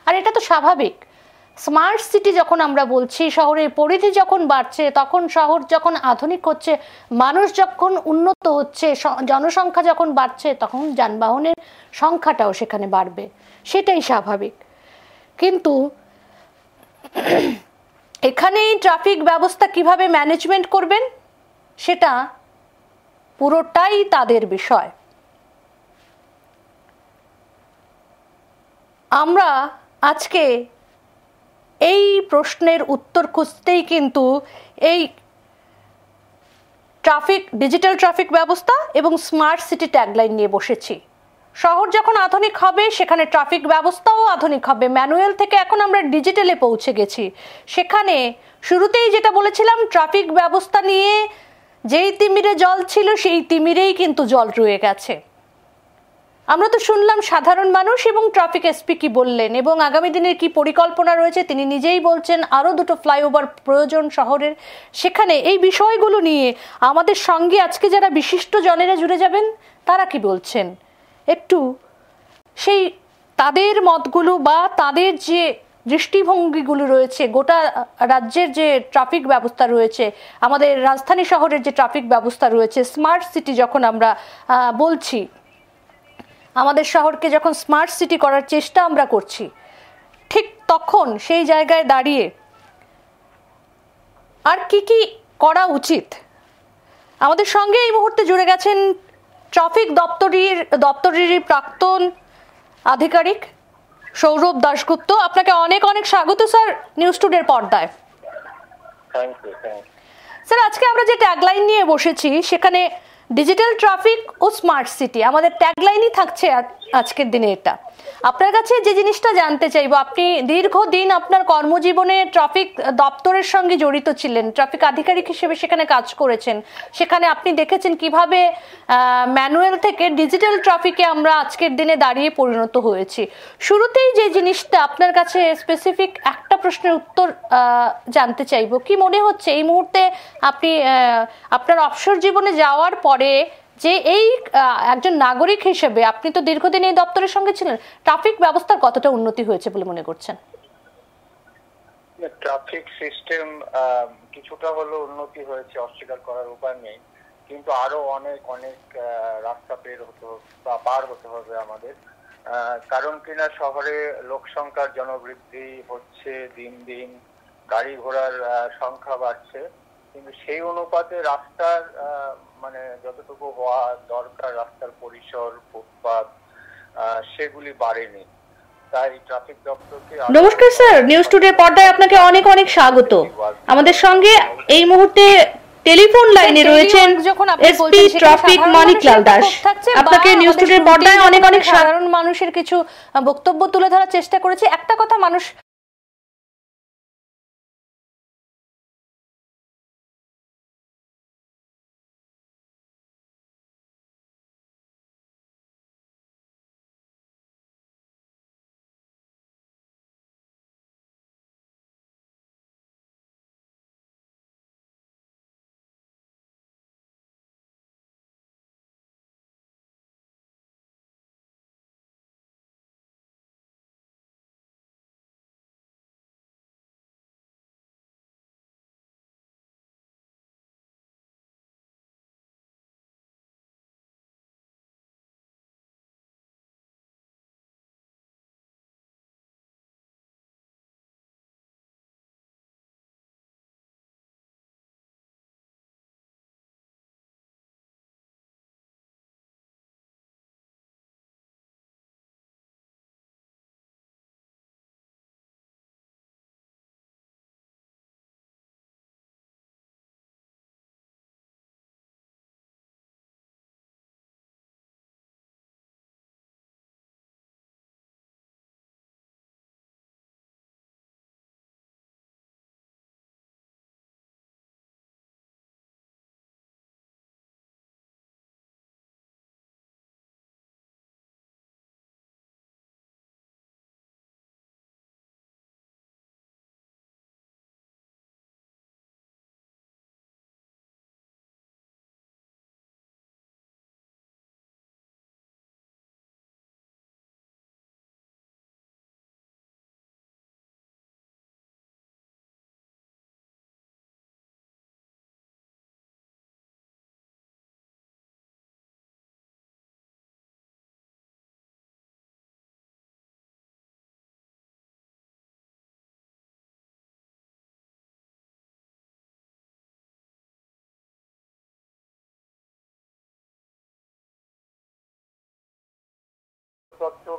আর এটা তো স্বাভাবিক। স্মার্ট সিটি যখন আমরা বলছি, শহরের পরিধি যখন বাড়ছে, তখন শহর যখন আধুনিক হচ্ছে, মানুষ যখন উন্নত হচ্ছে, জনসংখ্যা যখন বাড়ছে, তখন যানবাহনের সংখ্যাটাও সেখানে বাড়বে, সেটাই স্বাভাবিক। কিন্তু এখানেই ট্রাফিক ব্যবস্থা কিভাবে ম্যানেজমেন্ট করবেন সেটা পুরোটাই তাদের বিষয়। আমরা আজকে এই প্রশ্নের উত্তর খুঁজতেই কিন্তু এই ডিজিটাল ট্রাফিক ব্যবস্থা এবং স্মার্ট সিটি ট্যাগলাইন নিয়ে বসেছি। শহর যখন আধুনিক হবে সেখানে ট্রাফিক ব্যবস্থাও আধুনিক হবে। ম্যানুয়াল থেকে এখন আমরা ডিজিটালে পৌঁছে গেছি। সেখানে শুরুতেই যেটা বলেছিলাম, ট্রাফিক ব্যবস্থা নিয়ে যেই তিমিরে জল ছিল সেই তিমিরেই কিন্তু জল রয়ে গেছে। আমরা তো শুনলাম সাধারণ মানুষ এবং ট্রাফিক এসপি কি বললেন এবং আগামী দিনের কি পরিকল্পনা রয়েছে। তিনি নিজেই বলছেন আরও 2টো ফ্লাইওভার প্রয়োজন শহরের। সেখানে এই বিষয়গুলো নিয়ে আমাদের সঙ্গে আজকে যারা বিশিষ্ট জনেরা জুড়ে যাবেন তারা কি বলছেন, একটু সেই তাদের মতগুলো বা তাদের যে দৃষ্টিভঙ্গিগুলো রয়েছে, গোটা রাজ্যের যে ট্রাফিক ব্যবস্থা রয়েছে, আমাদের রাজধানী শহরের যে ট্রাফিক ব্যবস্থা রয়েছে, স্মার্ট সিটি যখন আমরা বলছি, আমাদের শহরকে যখন স্মার্ট সিটি করার চেষ্টা আমরা করছি, ঠিক তখন সেই জায়গায় দাঁড়িয়ে আর কি কি করা উচিত। আমাদের সঙ্গে এই মুহূর্তে জুড়ে গেছেন ট্রাফিক দপ্তরের প্রাক্তন আধিকারিক সৌরভ দাশগুপ্ত। আপনাকে অনেক অনেক স্বাগত স্যার নিউজ টুডের পর্দায়। স্যার, আজকে আমরা যে ট্যাগলাইন নিয়ে বসেছি সেখানে ডিজিটাল ট্রাফিক ও স্মার্ট সিটি আমাদের ট্যাগলাইনই থাকছে আজকের দিনে। এটা আপনার কাছে যে জিনিসটা জানতে চাইবো, আপনি দীর্ঘদিন আপনার কর্মজীবনে ট্রাফিক দপ্তরের সঙ্গে জড়িত ছিলেন, ট্রাফিক আধিকারিক হিসেবে সেখানে কাজ করেছেন। সেখানে আপনি দেখেছেন কিভাবে ম্যানুয়াল থেকে ডিজিটাল ট্রাফিকে আমরা আজকের দিনে দাঁড়িয়ে পরিণত হয়েছি। শুরুতেই যে জিনিসটা আপনার কাছে স্পেসিফিক একটা প্রশ্নের উত্তর জানতে চাইবো, কি মনে হচ্ছে এই মুহূর্তে আপনি আপনার অবসর জীবনে যাওয়ার পরে যে এই একজন নাগরিক হিসেবে আপনি তো দীর্ঘদিন এই দপ্তরের সঙ্গে ছিলেন, ট্রাফিক ব্যবস্থার কতটা উন্নতি হয়েছে বলে মনে করছেন? ট্রাফিক সিস্টেম কিছুটা হলেও উন্নতি হয়েছে, অস্বীকার করার উপায় নেই, কিন্তু আরো অনেক অনেক রাস্তা পার হতে হবে আমাদের। কারণ কিনা শহরে লোক সংখ্যার জনবৃদ্ধি হচ্ছে, দিন দিন গাড়ি ঘোড়ার সংখ্যা বাড়ছে, কিন্তু সেই অনুপাতে রাস্তার মানে যতটুকু হওয়া দরকার, রাস্তার পরিসর, ফুটপাত সেগুলি বাড়েনি। তাই ট্রাফিক দপ্তরকে নমস্কার স্যার, নিউজ টুডে পর্দায় আপনাকে অনেক অনেক স্বাগত। আমাদের সঙ্গে এই মুহূর্তে টেলিফোন লাইনে রয়েছেন এসপি ট্রাফিক মানিকলাল দাস। আপনাকে নিউজ টুডের পর্দায় অনেক অনেক সাধারণ মানুষের কিছু বক্তব্য তুলে ধরার চেষ্টা করেছি। একটা কথা মানুষ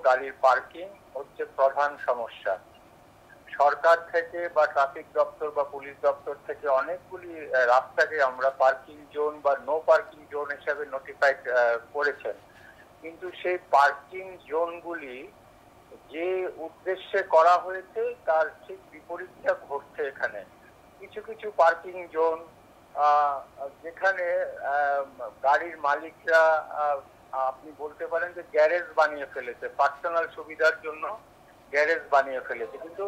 গাড়ির পার্কিং হচ্ছে প্রধান সমস্যা। সরকার থেকে বা ট্রাফিক দপ্তর বা পুলিশ দপ্তর থেকে অনেকগুলি রাস্তাকে আমরা পার্কিং জোন বা নো পার্কিং জোন হিসেবে নোটিফাইড করেছেন, কিন্তু সেই পার্কিং জোনগুলি যে উদ্দেশ্যে করা হয়েছে তার ঠিক বিপরীতটা ঘটছে এখানে। কিছু কিছু পার্কিং জোন যেখানে গাড়ির মালিকরা আপনি বলতে পারেন যে গ্যারেজ বানিয়ে ফেলেছে, পার্সোনাল সুবিধার জন্য গ্যারেজ বানিয়ে ফেলেছে, কিন্তু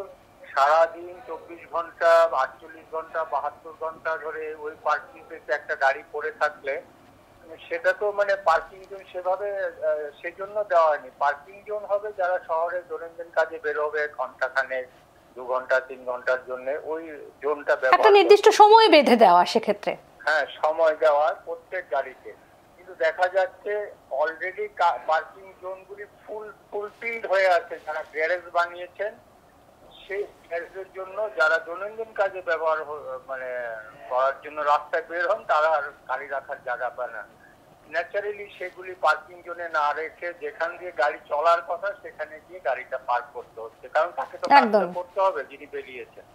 সারাদিন 24 ঘন্টা 48 ঘন্টা 72 ঘন্টা ধরে ওই পার্কিং প্লেসে একটা গাড়ি পড়ে থাকলে সেটা তো মানে পার্কিং জোন সেভাবে সেজন্য দেওয়া হয়নি। পার্কিং জোন হবে যারা শহরে দৈনন্দিন কাজে বেরোবে ঘন্টাখানেক 2 ঘন্টা 3 ঘন্টার জন্য ওই জোনটা ব্যবহার, একটা নির্দিষ্ট সময় বেঁধে দেওয়া সেক্ষেত্রে। হ্যাঁ, সময় দেওয়া প্রত্যেক গাড়িতে। কিন্তু দেখা যাচ্ছে অলরেডি পার্কিং জোনগুলি ফুলফিলড হয়ে আছে। যারা গ্যারেজ বানিয়েছেন সেই গ্যারেজের জন্য যারা দৈনন্দিন কাজে ব্যবহার মানে করার জন্য রাস্তায় বের হন তারা আর গাড়ি রাখার জায়গা পায় না। ন্যাচারালি সেগুলি পার্কিং জোনে না রেখে যেখান দিয়ে গাড়ি চলার কথা সেখানে গিয়ে গাড়িটা পার্ক করতে হচ্ছে, কারণ তাকে তো কাজটা করতে হবে যিনি বেরিয়েছেন।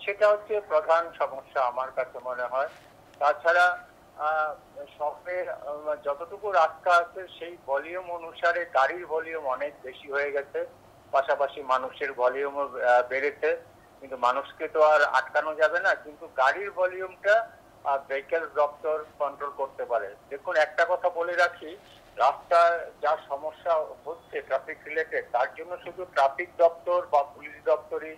সেটা হচ্ছে প্রধান সমস্যা আমার কাছে মনে হয়। তাছাড়া শহরে যতটুকু রাস্তা আছে সেই ভলিউম অনুসারে গাড়ির ভলিউম অনেক বেশি হয়ে গেছে, পাশাপাশি মানুষের ভলিউমও বেড়েছে, কিন্তু মানুষকে তো আর আটকানো যাবে না, কিন্তু গাড়ির ভলিউমটা ভেহিকেল দপ্তর কন্ট্রোল করতে পারে। দেখুন, একটা কথা বলে রাখি, রাস্তার যা সমস্যা হচ্ছে ট্রাফিক রিলেটেড তার জন্য শুধু ট্রাফিক দপ্তর বা পুলিশ দপ্তরই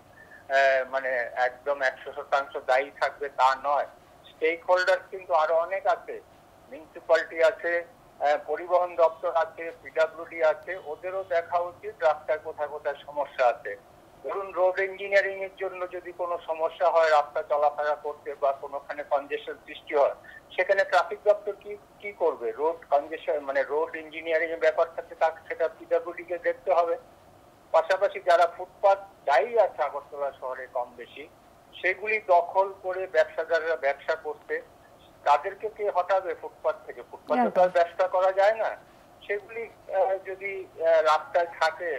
মানে একদম 100% দায়ী থাকবে তা নয়। স্টেক হোল্ডার কিন্তু আরো অনেক আছে, মিউনিসিপ্যালিটি আছে, পরিবহন দপ্তর আছে, পিডব্লিউডি আছে, ওদেরও দেখা উচিত রাস্তায় কোথায় কোথায় সমস্যা আছে। ধরুন রোড ইঞ্জিনিয়ারিং এর জন্য যদি কোনো সমস্যা হয় রাস্তা চলাফেরা করতে বা কোনোখানে কনজেশন সৃষ্টি হয়, সেখানে ট্রাফিক দপ্তর কি করবে? রোড কনজেশন মানে রোড ইঞ্জিনিয়ারিং এর ব্যাপার থাকে, তাকে সেটা পিডব্লিউডি কে দেখতে হবে। পাশাপাশি যারা ফুটপাত দায়ী আছে আগরতলা শহরে কম বেশি, সেগুলি দখল করে ব্যবসাদাররা ব্যবসা করতে, তাদেরকে কে হটাবে ফুটপাত থেকে? ফুটপাতে তো আর ব্যবসা করা যায় না। সেগুলি যদি রাস্তায় থাকে,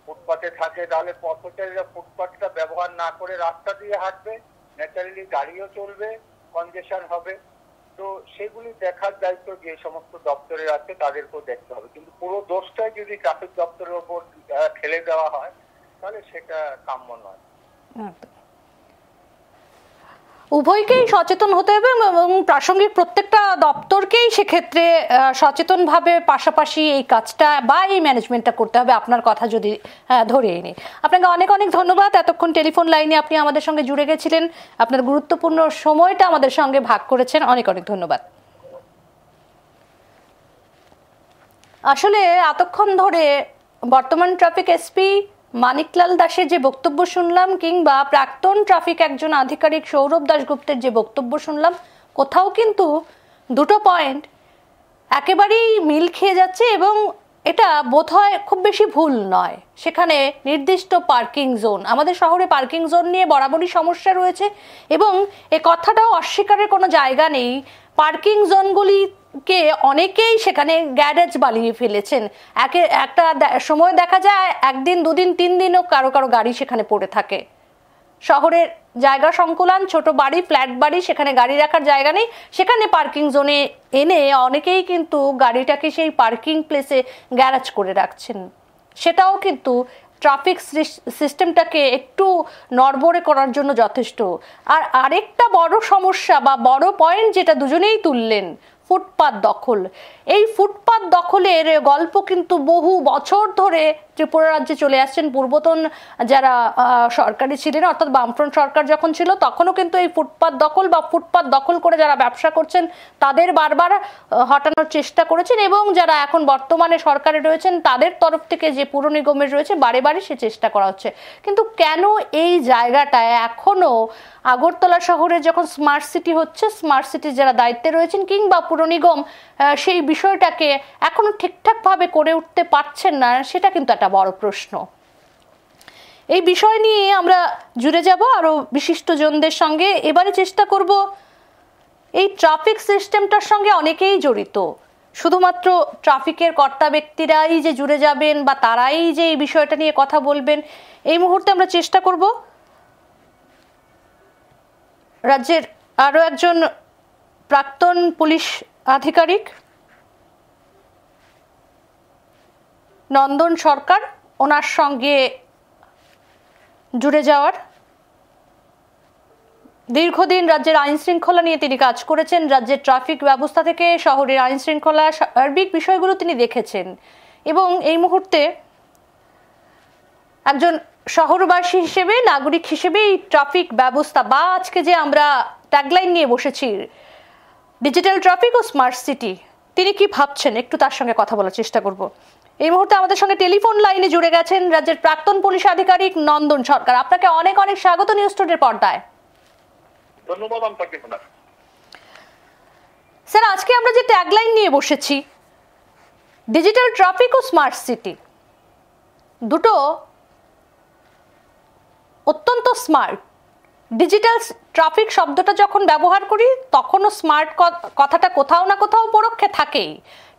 ফুটপাতে থাকে, তাহলে পথচারীরা ফুটপাতটা ব্যবহার না করে রাস্তা দিয়ে হাঁটবে, ন্যাচারালি গাড়িও চলবে, কনজেশন হবে। তো সেগুলি দেখার দায়িত্ব যে সমস্ত দপ্তরের আছে তাদেরকেও দেখতে হবে, কিন্তু পুরো দোষটাই যদি ট্রাফিক দপ্তরের ওপর ঠেলে দেওয়া হয় তাহলে সেটা কাম্য নয়। উভয়কেই সচেতন হতে হবে এবং প্রাসঙ্গিক প্রত্যেকটা দপ্তরকেই সেক্ষেত্রে সচেতনভাবে পাশাপাশি এই কাজটা বা এই ম্যানেজমেন্টটা করতে হবে। আপনার কথা যদি ধরিয়ে নিই, আপনাকে অনেক অনেক ধন্যবাদ। এতক্ষণ টেলিফোন লাইনে আপনি আমাদের সঙ্গে জুড়ে গেছিলেন, আপনার গুরুত্বপূর্ণ সময়টা আমাদের সঙ্গে ভাগ করেছেন, অনেক অনেক ধন্যবাদ। আসলে এতক্ষণ ধরে বর্তমান ট্রাফিক এসপি মানিকলাল দাসের যে বক্তব্য শুনলাম, কিংবা প্রাক্তন ট্রাফিক একজন আধিকারিক সৌরভ দাশগুপ্তের যে বক্তব্য শুনলাম, কোথাও কিন্তু দুটো পয়েন্ট একেবারেই মিল খেয়ে যাচ্ছে এবং এটা বোধহয় খুব বেশি ভুল নয়। সেখানে নির্দিষ্ট পার্কিং জোন, আমাদের শহরে পার্কিং জোন নিয়ে বরাবরই সমস্যা রয়েছে এবং এ কথাটাও অস্বীকারের কোনো জায়গা নেই। পার্কিং জোনগুলিকে অনেকেই সেখানে গ্যারেজ বানিয়ে ফেলেছেন। একটা সময় দেখা যায় 1 দিন 2 দিন 3 দিনও কারো কারো গাড়ি সেখানে পড়ে থাকে। শহরের জায়গা সংকুলান, ছোট বাড়ি, ফ্ল্যাট বাড়ি, সেখানে গাড়ি রাখার জায়গা নেই, সেখানে পার্কিং জোনে এনে অনেকেই কিন্তু গাড়িটাকে সেই পার্কিং প্লেসে গ্যারেজ করে রাখছেন। সেটাও কিন্তু ট্রাফিক সিস্টেমটাকে একটু নড়বড়ে করার জন্য যথেষ্ট। আর আরেকটা বড় সমস্যা বা বড় পয়েন্ট যেটা দুজনেই তুললেন, ফুটপাত দখল। এই ফুটপাত দখলের গল্প কিন্তু বহু বছর ধরে ত্রিপুরা রাজ্যে চলে আসছেন। পূর্বতন যারা সরকারি ছিলেন, অর্থাৎ বামফ্রন্ট সরকার যখন ছিল, তখনও কিন্তু এই ফুটপাত দখল বা ফুটপাত দখল করে যারা ব্যবসা করছেন তাদের বারবার হটানোর চেষ্টা করেছেন এবং যারা এখন বর্তমানে সরকারে রয়েছেন তাদের তরফ থেকে যে পুর নিগমের রয়েছে বারে বারে সে চেষ্টা করা হচ্ছে। কিন্তু কেন এই জায়গাটায় এখনো আগরতলা শহরে যখন স্মার্ট সিটি হচ্ছে, স্মার্ট সিটির যারা দায়িত্বে রয়েছেন কিংবা পুর নিগম সেই বিষয়টাকে এখনো ঠিকঠাকভাবে করে উঠতে পারছেন না, সেটা কিন্তু একটা বড় প্রশ্ন। এই বিষয় নিয়ে আমরা জুড়ে যাব আরো বিশিষ্টজনদের সঙ্গে। এবারে চেষ্টা করব, এই ট্রাফিক সিস্টেমটার সঙ্গে অনেকেই জড়িত, শুধুমাত্র ট্রাফিকের কর্তা ব্যক্তিরাই যে জুড়ে যাবেন বা তারাই যে এই বিষয়টা নিয়ে কথা বলবেন, এই মুহূর্তে আমরা চেষ্টা করব রাজ্যের আরও একজন প্রাক্তন পুলিশ আধিকারিক নন্দন সরকার, ওনার সঙ্গে জুড়ে যাওয়ার। দীর্ঘদিন রাজ্যের আইন শৃঙ্খলা নিয়ে তিনি কাজ করেছেন, রাজ্যের ট্রাফিক ব্যবস্থা থেকে শহরের আইন শৃঙ্খলা সার্বিক বিষয়গুলো তিনি দেখেছেন এবং এই মুহূর্তে একজন শহরবাসী হিসেবে, নাগরিক হিসেবে এই ট্রাফিক ব্যবস্থা বা আজকে যে আমরা ট্যাগলাইন নিয়ে বসেছি ডিজিটাল ট্রাফিক ও স্মার্ট সিটি, তিনি কি ভাবছেন একটু তার সঙ্গে কথা বলার চেষ্টা করব। এই মুহূর্তে আমাদের সঙ্গে টেলিফোন লাইনে জুড়ে গেছেন রাজ্যের প্রাক্তন পুলিশ আধিকারিক নন্দন সরকার। আপনাকে অনেক অনেক স্বাগত নিউজ টুডের পর্দায়। ধন্যবাদ আপনাকে। স্যার, আজকে আমরা যে ট্যাগলাইন নিয়ে বসেছি ডিজিটাল ট্রাফিক ও স্মার্ট সিটি, দুটো অত্যন্ত স্মার্ট। ডিজিটাল ট্রাফিক শব্দটা যখন ব্যবহার করি তখনও স্মার্ট কথাটা কোথাও না কোথাও পরোক্ষে থাকেই,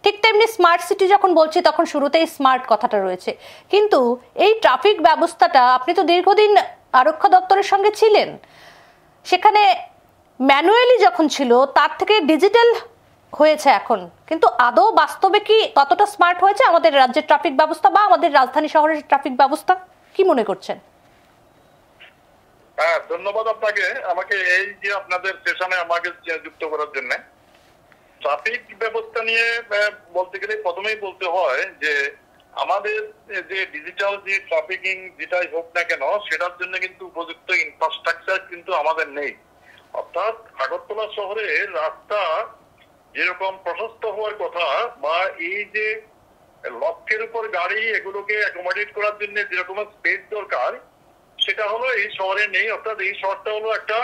ঠিক তেমনি স্মার্ট সিটি যখন বলছি তখন শুরুতেই স্মার্ট কথাটা রয়েছে। কিন্তু এই ট্রাফিক ব্যবস্থাটা, আপনি তো দীর্ঘদিন আরক্ষা দপ্তরের সঙ্গে ছিলেন, সেখানে ম্যানুয়ালি যখন ছিল তার থেকে ডিজিটাল হয়েছে এখন, কিন্তু আদৌ বাস্তবে কি কতটা স্মার্ট হয়েছে আমাদের রাজ্যের ট্রাফিক ব্যবস্থা বা আমাদের রাজধানী শহরের ট্রাফিক ব্যবস্থা, কি মনে করছেন? হ্যাঁ, ধন্যবাদ আপনাকে আমাকে এই যে আপনাদের সেশনে আমাকে যুক্ত করার জন্য। ট্রাফিক ব্যবস্থা নিয়ে বলতে গেলে প্রথমেই বলতে হয় যে আমাদের যে ডিজিটাল যে ট্রাফিকিং যেটাই হোক না কেন সেটার জন্য কিন্তু উপযুক্ত ইনফ্রাস্ট্রাকচার কিন্তু আমাদের নেই। অর্থাৎ আগরতলা শহরে রাস্তা যেরকম প্রশস্ত হওয়ার কথা বা এই যে লক্ষের উপর গাড়ি এগুলোকে অ্যাকোমোডেট করার জন্য যেরকম স্পেস দরকার সেটা হলো এই শহরে নেই। অর্থাৎ এই শহরটা হলো একটা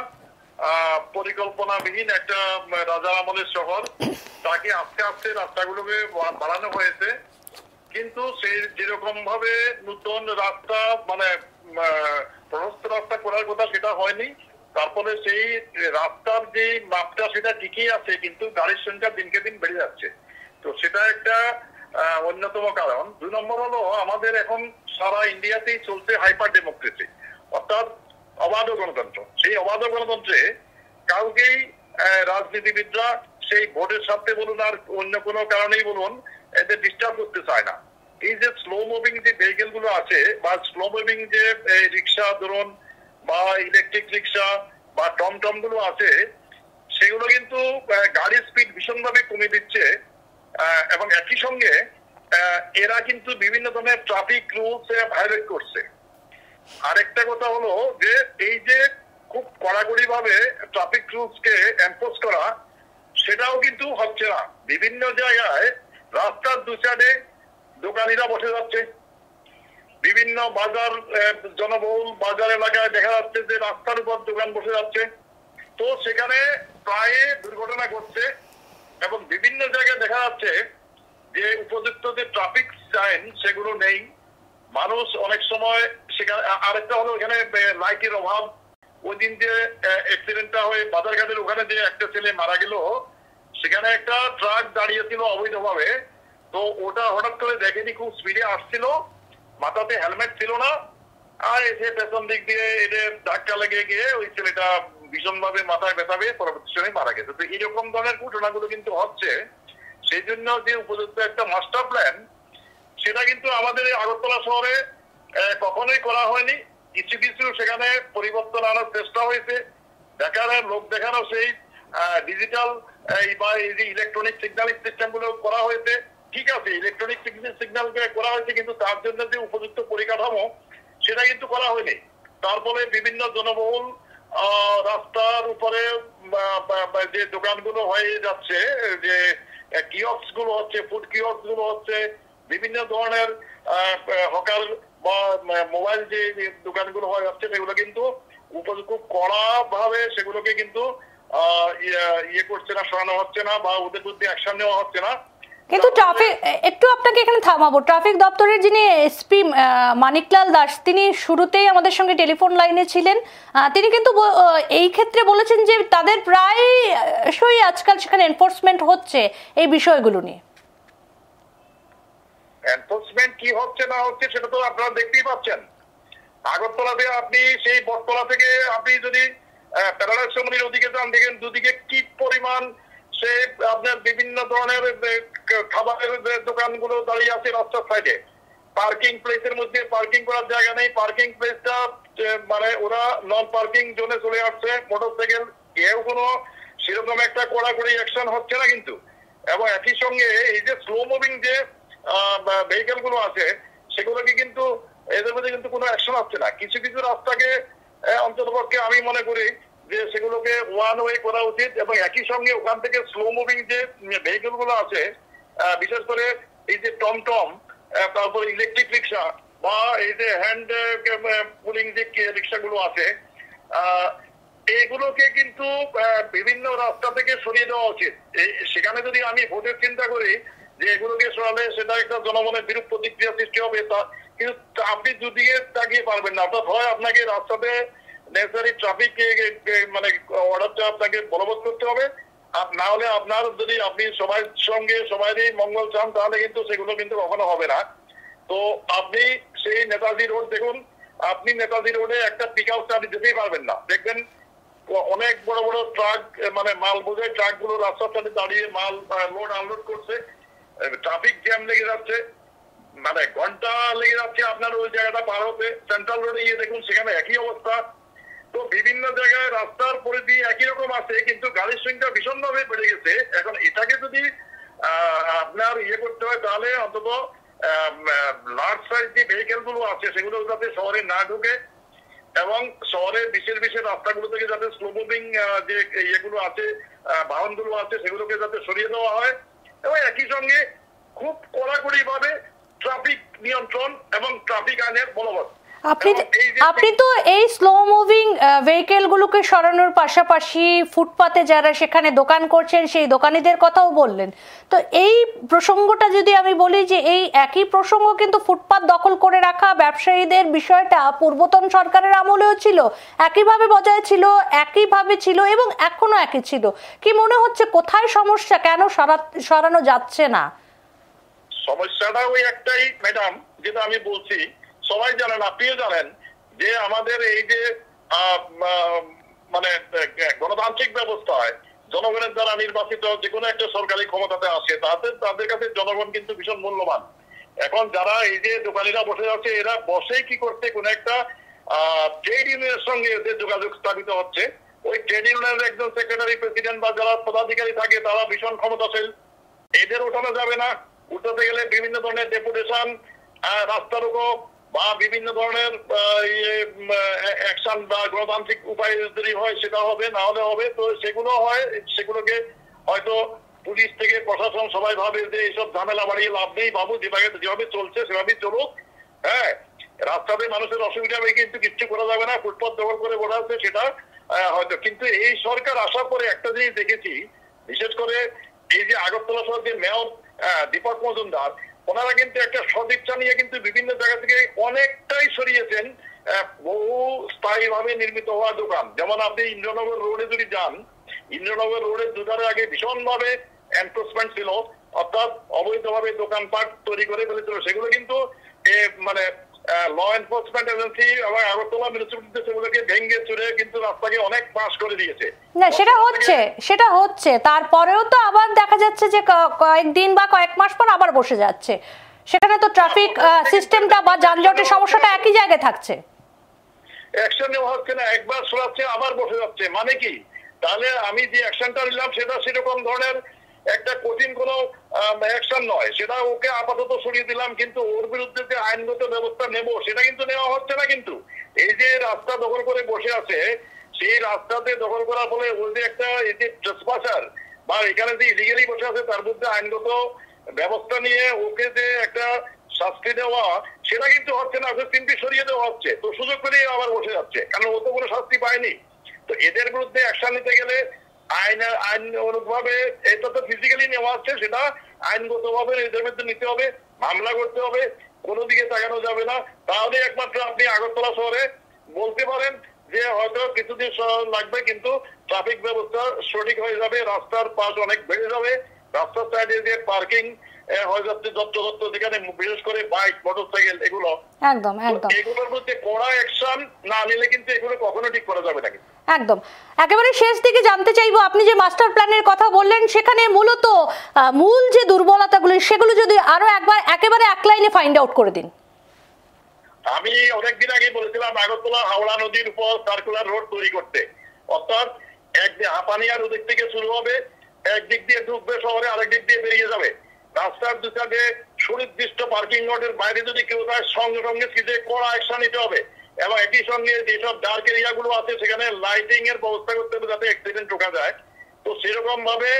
পরিকল্পনাবিহীন একটা রাজার আমলের শহর। তাকে আস্তে আস্তে রাস্তাগুলোকে বাড়ানো হয়েছে, কিন্তু সেই যেরকম ভাবে নতুন রাস্তা মানে প্রশস্ত রাস্তা করার কথা সেটা হয়নি। তারপরে সেই রাস্তার যে মাপটা সেটা ঠিকই আছে, কিন্তু গাড়ির সংখ্যা দিনকে দিন বেড়ে যাচ্ছে। তো সেটা একটা অন্যতম কারণ। 2 নম্বর হলো আমাদের এখন সারা ইন্ডিয়াতেই চলছে হাইপার ডেমোক্রেসি, অর্থাৎ অবাধ গণতন্ত্র। সেই অবাধ গণতন্ত্রে কাউকেই রাজনীতিবিদরা সেই ভোটের সাথে বলুন আর অন্য কোনো কারণেই বলুন এদের ডিস্টার্ব করতে চায় না। এই যে স্লো মুভিং যে ভেহিকেল গুলো আছে বা স্লো মুভিং যে রিক্সা ধরুন বা ইলেকট্রিক রিক্সা বা টমটম গুলো আছে সেগুলো কিন্তু গাড়ির স্পিড ভীষণভাবে কমে দিচ্ছে এবং একই সঙ্গে এরা কিন্তু বিভিন্ন ধরনের ট্রাফিক রুলস ভায়োলেট করছে। আরেকটা কথা হলো যে এই যে খুব কড়াকড়ি ভাবে ট্রাফিক রুলস কে এনফোর্স করা সেটাও কিন্তু হচ্ছে না। বিভিন্ন জায়গায় রাস্তার দু সাইডে দোকানিরা বসে যাচ্ছে, বিভিন্ন বাজার জনবহুল বাজার এলাকায় দেখা যাচ্ছে যে রাস্তার উপর দোকান বসে যাচ্ছে। তো সেখানে প্রায় দুর্ঘটনা ঘটছে এবং বিভিন্ন জায়গায় দেখা যাচ্ছে যে উপযুক্ত যে ট্রাফিক সাইন সেগুলো নেই। মানুষ অনেক সময় সেখানে, আরেকটা হলো এখানে লাইটের অভাব। ওই দিন যে অ্যাক্সিডেন্টটা হয়ে বাজারঘাটের ওখানে যে একটা ছেলে মারা গেল, সেখানে একটা ট্রাক দাঁড়িয়েছিল অবৈধভাবে। তো ওটা হঠাৎ করে দেখেনি, খুব স্পিডে আসছিল, মাথাতে হেলমেট ছিল না, আর এসে পেছন দিক দিয়ে এদের ধাক্কা লেগে গিয়ে ওই ছেলেটা ভীষণভাবে মাথায় ব্যথা পেয়ে পরবর্তী সময় মারা গেছে। তো এইরকম ধরনের ঘটনাগুলো কিন্তু হচ্ছে। সেই জন্য যে উপযুক্ত একটা মাস্টার প্ল্যান সেটা কিন্তু আমাদের আগরতলা শহরে কখনোই করা হয়নি। কিছু কিছু সেখানে পরিবর্তন আনার চেষ্টা হয়েছে, লোক দেখানো সেই ডিজিটাল বা এই যে ইলেকট্রনিক সিগন্যালিং সিস্টেম গুলো করা হয়েছে। ঠিক আছে, ইলেকট্রনিক সিগন্যাল করা হয়েছে, কিন্তু তার জন্য যে উপযুক্ত পরিকাঠামো সেটা কিন্তু করা হয়নি। তারপরে বিভিন্ন জনবহুল রাস্তার উপরে যে দোকানগুলো হয়ে যাচ্ছে, যে কিয়স্ক গুলো হচ্ছে, ফুড কিয়স্ক গুলো হচ্ছে, বিভিন্ন ধরনের হকার বা মোবাইল যে দোকানগুলো হয়ে যাচ্ছে সেগুলো কিন্তু খুব কড়া ভাবে সেগুলোকে কিন্তু ইয়ে করছে না, সরানো হচ্ছে না বা ওদের বিরুদ্ধে অ্যাকশন নেওয়া হচ্ছে না। কিন্তু ট্রাফিক, একটু আপনাকে এখানে থামাবো, ট্রাফিক দপ্তরের যিনি এসপি মানিকলাল দাস, তিনি শুরুতেই আমাদের সঙ্গে টেলিফোন লাইনে ছিলেন। তিনি কিন্তু এই ক্ষেত্রে বলেছেন যে তাদের প্রায়শই আজকাল সেখানে এনফোর্সমেন্ট হচ্ছে এই বিষয়গুলো নিয়ে। এনফোর্সমেন্ট কি হচ্ছে না হচ্ছে সেটা তো আপনারা দেখতেই পাচ্ছেন। আগরতলাতে আপনি সেই বটতলা থেকে আপনি যদি প্যারাডাইস সেমনির ওদিকে যান, দেখেন দুদিকে কি পরিমাণ সে আপনার বিভিন্ন ধরনের খাবারের দোকানগুলো দাঁড়িয়ে আছে রাস্তার সাইডে। পার্কিং প্লেসের মধ্যে পার্কিং করার জায়গা নেই, পার্কিং প্লেসটা মানে ওরা নন পার্কিং জোনে চলে আসছে মোটরসাইকেল, কেউ কোনো সেরকম একটা কড়াকড়ি অ্যাকশন হচ্ছে না কিন্তু। এবং একই সঙ্গে এই যে স্লো মুভিং যে ভেহিকেল গুলো আছে সেগুলোকে কিন্তু এদের মধ্যে কিন্তু কোনো অ্যাকশন হচ্ছে না। কিছু কিছু রাস্তাকে অন্ততপক্ষে আমি মনে করি যে সেগুলোকে ওয়ান ওয়ে করা উচিত, এবং একই সঙ্গে ওখান থেকে স্লো মুভিং যে ভেহিকেল গুলো আছে বিশেষ করে এই যে টমটম, তারপর ইলেকট্রিক রিক্সা বা এই যে হ্যান্ড পুলিং যে রিক্সাগুলো আছে, এগুলোকে কিন্তু বিভিন্ন রাস্তা থেকে সরিয়ে দেওয়া উচিত। সেখানে যদি আমি ভোটের চিন্তা করি যে এগুলোকে সরালে সেটা একটা জনমনের বিরূপ প্রতিক্রিয়া সৃষ্টি হবে, কিন্তু আপনি দুদিকে তাকিয়ে পারবেন না। অর্থাৎ হয় আপনাকে রাস্তাতে নেসেসারি ট্রাফিক মানে অর্ডারটা আপনাকে বলবৎ করতে হবে, না হলে আপনার যদি আপনি সবাই সঙ্গে সবারই মঙ্গল চান তাহলে কিন্তু সেগুলো কিন্তু কখনো হবে না। তো আপনি সেই নেতাজি রোড দেখুন, আপনি নেতাজি রোডে একটা পিক আপ আপনি যেতেই পারবেন না। দেখবেন অনেক বড় বড় ট্রাক মানে মাল বোঝাই ট্রাক গুলো রাস্তার সাথে দাঁড়িয়ে মাল লোড আনলোড করছে, ট্রাফিক জ্যাম লেগে যাচ্ছে, মানে ঘন্টা লেগে যাচ্ছে আপনার ওই জায়গাটা পার হতে। সেন্ট্রাল রোডে গিয়ে দেখুন সেখানে একই অবস্থা। তো বিভিন্ন জায়গায় রাস্তার পরিধি একই রকম আছে কিন্তু গাড়ির সংখ্যা ভীষণভাবে বেড়ে গেছে। এখন এটাকে যদি আপনার করতে হয় তাহলে অন্তত লার্জ সাইজ যে ভেহিকেল গুলো আছে সেগুলো যাতে শহরে না ঢুকে, এবং শহরের বিশেষ বিশেষ রাস্তাগুলো থেকে যাতে স্লো মুভিং যে ইয়েগুলো আছে বাহনগুলো আছে সেগুলোকে যাতে সরিয়ে দেওয়া হয়, এবং একই সঙ্গে খুব কড়াকড়ি ভাবে ট্রাফিক নিয়ন্ত্রণ এবং ট্রাফিক আইনের বলবৎ। আপনি তো এই স্লো মুভিং ভেহিকেল গুলোকে সরানোর পাশাপাশি ফুটপাতে যারা সেখানে দোকান করছেন সেই দোকানীদের কথাও বললেন। তো এই প্রসঙ্গটা যদি আমি বলি যে এই একই প্রসঙ্গ কিন্তু ফুটপাত দখল করে রাখা ব্যবসায়ীদের বিষয়টা পূর্বতন সরকারের আমলেও ছিল, একইভাবে বজায় ছিল, একইভাবে ছিল এবং এখনো একই ছিল। কি মনে হচ্ছে কোথায় সমস্যা, কেন সরানো যাচ্ছে না? সমস্যাটা ওই একটাই ম্যাডাম, যেটা আমি বলছি, সবাই জানেন, আপনিও জানেন যে আমাদের এই যে মানে গণতান্ত্রিক ব্যবস্থায় জনগণের দ্বারা নির্বাচিত যে কোনো একটা সরকারি ক্ষমতাতে আসে তাদের কাছে জনগণ কিন্তু ভীষণ মূল্যবান। এখন যারা এই যে দোকানিরা বসে আছে এরা বসে কি করতে কোন একটা ট্রেড ইউনিয়নের সঙ্গে এদের যোগাযোগ স্থাপিত হচ্ছে। ওই ট্রেড ইউনিয়নের একজন সেক্রেটারি প্রেসিডেন্ট বা যারা পদাধিকারী থাকে তারা ভীষণ ক্ষমতাশীল, এদের উঠানো যাবে না। উঠাতে গেলে বিভিন্ন ধরনের ডেপুটেশন, রাস্তা রোকো বা বিভিন্ন ধরনের অ্যাকশন বা গণতান্ত্রিক উপায় যদি হয় সেটা হবে, না হলে হবে। তো সেগুলো হয়, সেগুলোকে হয়তো পুলিশ থেকে প্রশাসন সবাই ভাবে যে এইসব ঝামেলা বাড়িয়ে লাভ নেই, বাবু যেভাবে চলছে সেভাবেই চলুক। হ্যাঁ, রাস্তাতে মানুষের অসুবিধা হবে কিন্তু কিচ্ছু করা যাবে না, ফুটপাত দখল করে বলা আছে সেটা হয়তো। কিন্তু এই সরকার আসার পরে একটা জিনিস দেখেছি, বিশেষ করে এই যে আগরতলা শহর যে মেয়র দীপক মজুমদার, ওনারা কিন্তু একটা সদিচ্ছা নিয়ে কিন্তু বিভিন্ন জায়গা থেকে অনেকটাই সরিয়েছেন বহু স্থায়ী ভাবে নির্মিত হওয়া দোকান। যেমন আপনি ইন্দ্রনগর রোডে যদি যান, ইন্দ্রনগর রোডের দুধারে আগে ভীষণ ভাবে এনফোর্সমেন্ট ছিল, অর্থাৎ অবৈধভাবে দোকানপাট তৈরি করে ফেলেছিল। সেগুলো কিন্তু মানে ল এনফোর্সমেন্ট এজেন্সি এবং আগরতলা মিউনিসিপ্যালিটি সেগুলোকে ভেঙে চুরে কিন্তু রাস্তাকে অনেক পাস করে দিয়েছে। না, সেটা হচ্ছে তারপরেও তো আবার দেখা যাচ্ছে যে কয়েকদিন বা কয়েক মাস পর আবার বসে যাচ্ছে। সেখানে তো ট্রাফিক সিস্টেমটা বা যানজটের সমস্যাটা একই জায়গায় থাকছে, অ্যাকশন নেওয়া হচ্ছে না, একবার সরাচ্ছে আবার বসে যাচ্ছে। মানে কি, তাহলে আমি যে অ্যাকশনটা নিলাম সেটা সেরকম ধরনের একটা কঠিন কোনো অ্যাকশন নয়, সেটা ওকে আপাতত সরিয়ে দিলাম, কিন্তু ওর বিরুদ্ধে যে আইনগত ব্যবস্থা নেব সেটা কিন্তু নেওয়া হচ্ছে না। কিন্তু এই যে রাস্তা দখল করে বসে আছে, সেই রাস্তাতে দখল করার ফলে ওই যে একটা এই যে ট্রেসপাসার বা এখানে যে ইলিগালি বসে আছে তার বিরুদ্ধে আইনগত ব্যবস্থা নিয়ে ওকে যে একটা শাস্তি দেওয়া সেটা কিন্তু হচ্ছে না, ওকে তিনটি সরিয়ে দেওয়া হচ্ছে। তো সুযোগ পেলেই আবার বসে যাচ্ছে, কারণ ও তো কোনো শাস্তি পায়নি। তো এদের বিরুদ্ধে অ্যাকশন নিতে গেলে আইন অনুভাবে এটা তো ফিজিক্যালি নেওয়া হচ্ছে, সেটা আইনগত ভাবে এদের বিরুদ্ধে নিতে হবে, মামলা করতে হবে, কোনো দিকে তাকানো যাবে না। তাহলে একমাত্র আপনি আগরতলা শহরে বলতে পারেন যে হয়তো কিছুদিন লাগবে কিন্তু ট্রাফিক ব্যবস্থা সঠিক হয়ে যাবে, রাস্তার পাশ অনেক বেড়ে যাবে রাস্তার সাইডে যে পার্কিং হয়ে যাচ্ছে যত্র যেখানে বিশেষ করে বাইক মোটরসাইকেল এগুলো একদম একদম এগুলোর মধ্যে কড়া অ্যাকশন না নিলে কিন্তু এগুলো কখনো ঠিক করা যাবে না। একদম একেবারে শেষ দিকে জানতে চাইবো, আপনি যে মাস্টার প্ল্যানের কথা বললেন সেখানে মূলত মূল যে দুর্বলতাগুলো সেগুলো যদি আরো একবার একেবারে এক লাইনে ফাইন্ড আউট করে দিন। আমি অনেকদিন আগে বলেছিলাম আগরতলা হাওড়া নদীর উপর সার্কুলার রোড তৈরি করতে, অর্থাৎ হাঁপানিয়ার ওদিক থেকে শুরু হবে, একদিক দিয়ে ঢুকবে শহরে, আরেক দিক দিয়ে বেরিয়ে যাবে। রাস্তার দুটাকে সুনির্দিষ্ট পার্কিং লটের বাইরে যদি কেউ তার সঙ্গে সঙ্গে সিধে কড়া অ্যাকশন নিতে হবে এবং একই সঙ্গে যেসব ডার্ক এরিয়া গুলো আছে সেখানে লাইটিং এর ব্যবস্থা করতে হবে যাতে অ্যাক্সিডেন্ট রোকা যায়। তো সেরকম ভাবে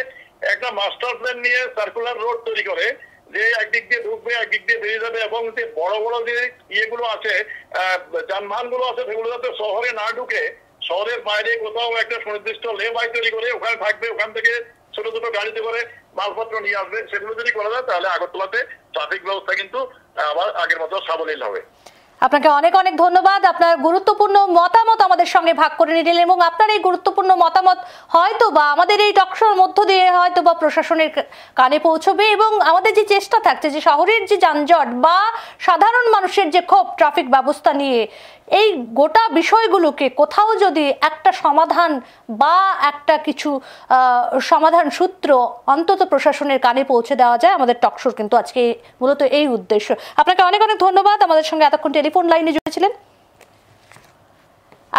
একটা মাস্টার প্ল্যান নিয়ে সার্কুলার রোড তৈরি করে যে একদিক দিয়ে ঢুকবে একদিক দিয়ে বেরিয়ে যাবে এবং যে বড় বড় যে ইয়েগুলো আছে যানবাহন গুলো আছে সেগুলো যাতে শহরে না ঢুকে শহরের বাইরে কোথাও একটা সুনির্দিষ্ট লে বাই তৈরি করে ওখানে থাকবে, ওখান থেকে ছোট ছোট গাড়িতে করে মালপত্র নিয়ে আসবে। সেগুলো যদি করা যায় তাহলে আগরতলাতে ট্রাফিক ব্যবস্থা কিন্তু আবার আগের মতো সাবলীল হবে। আপনাকে অনেক অনেক ধন্যবাদ, আপনার গুরুত্বপূর্ণ মতামত আমাদের সঙ্গে ভাগ করে নিলেন এবং আপনার এই গুরুত্বপূর্ণ মতামত হয়তো বা আমাদের এই টকশোর মধ্য দিয়ে হয়তো বা প্রশাসনের কানে পৌঁছবে এবং আমাদের যে চেষ্টা থাকছে যে শহরের যে যানজট বা সাধারণ মানুষের যে ক্ষোভ ট্রাফিক ব্যবস্থা নিয়ে এই গোটা বিষয়গুলোকে কোথাও যদি একটা সমাধান বা একটা কিছু সমাধান সূত্র অন্তত প্রশাসনের কানে পৌঁছে দেওয়া যায়, আমাদের টকশোর কিন্তু আজকে মূলত এই উদ্দেশ্য। আপনাকে অনেক অনেক ধন্যবাদ, আমাদের সঙ্গে এতক্ষণ টেলিফোন লাইনে জুড়েছিলেন।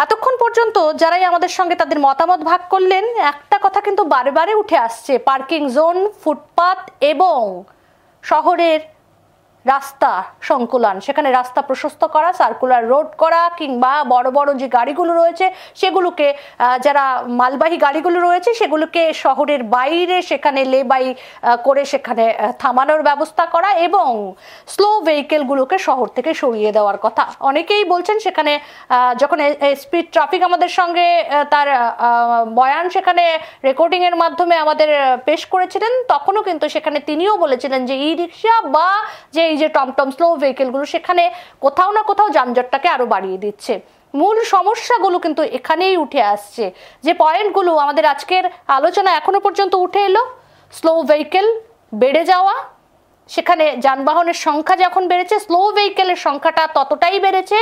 এতক্ষণ পর্যন্ত যারাই আমাদের সঙ্গে তাদের মতামত ভাগ করলেন, একটা কথা কিন্তু বারে বারে উঠে আসছে, পার্কিং জোন, ফুটপাত এবং শহরের রাস্তা সংকুলান, সেখানে রাস্তা প্রশস্ত করা, সার্কুলার রোড করা কিংবা বড় বড় যে গাড়িগুলো রয়েছে সেগুলোকে যারা মালবাহী গাড়িগুলো রয়েছে সেগুলোকে শহরের বাইরে সেখানে লে বাই করে সেখানে থামানোর ব্যবস্থা করা এবং স্লো ভেহিকেলগুলোকে শহর থেকে সরিয়ে দেওয়ার কথা। অনেকেই বলছেন সেখানে যখন স্পিড ট্রাফিক আমাদের সঙ্গে তার বয়ান সেখানে রেকর্ডিংয়ের মাধ্যমে আমাদের পেশ করেছিলেন তখনও কিন্তু সেখানে তিনিও বলেছিলেন যে ই রিক্সা বা যে এই যে টমটম স্লো ভেহিকেলগুলো সেখানে কোথাও না কোথাও যানজটটাকে আরো বাড়িয়ে দিচ্ছে। মূল সমস্যাগুলো কিন্তু এখানেই উঠে আসছে, যে পয়েন্টগুলো আমাদের আজকের আলোচনা এখনো পর্যন্ত উঠে এলো, স্লো ভেহিকেল বেড়ে যাওয়া, সেখানে যানবাহনের সংখ্যা যখন বেড়েছে স্লো ভেহিকেলের সংখ্যাটা ততটাই বেড়েছে,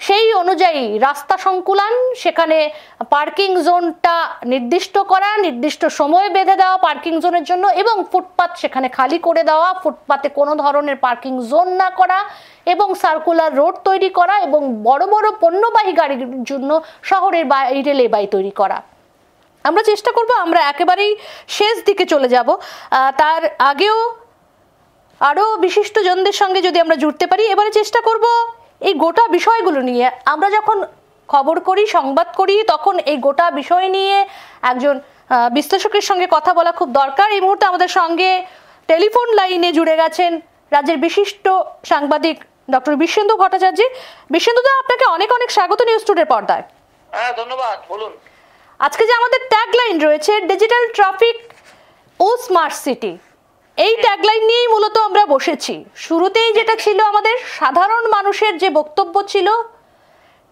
সেই অনুযায়ী রাস্তা সংকুলান, সেখানে পার্কিং জোনটা নির্দিষ্ট করা, নির্দিষ্ট সময় বেঁধে দেওয়া পার্কিং জোনের জন্য এবং ফুটপাত সেখানে খালি করে দেওয়া, ফুটপাতে কোনো ধরনের পার্কিং জোন না করা এবং সার্কুলার রোড তৈরি করা এবং বড় বড় পণ্যবাহী গাড়ির জন্য শহরের বাইরে লেবাই তৈরি করা। আমরা চেষ্টা করব, আমরা একেবারেই শেষ দিকে চলে যাব, তার আগেও আরও বিশিষ্ট জনদের সঙ্গে যদি আমরা জুড়তে পারি। এবারে চেষ্টা করব এই গোটা বিষয়গুলো নিয়ে, আমরা যখন খবর করি সংবাদ করি তখন এই গোটা বিষয় নিয়ে একজন বিশ্লেষকের সঙ্গে কথা বলা খুব দরকার। এই মুহূর্তে আমাদের সঙ্গে টেলিফোন লাইনে জুড়ে গেছেন রাজ্যের বিশিষ্ট সাংবাদিক ডক্টর বিশ্বেন্দু ভট্টাচার্য। বিশ্বেন্দুদা, আপনাকে অনেক অনেক স্বাগত নিউজ টুডের পর্দায়। হ্যাঁ, ধন্যবাদ। বলুন। আজকে যে আমাদের ট্যাগলাইন রয়েছে ডিজিটাল ট্রাফিক ও স্মার্ট সিটি, এই ট্যাগলাইন নিয়েই মূলত আমরা বসেছি। শুরুতেই যেটা ছিল আমাদের সাধারণ মানুষের যে বক্তব্য ছিল,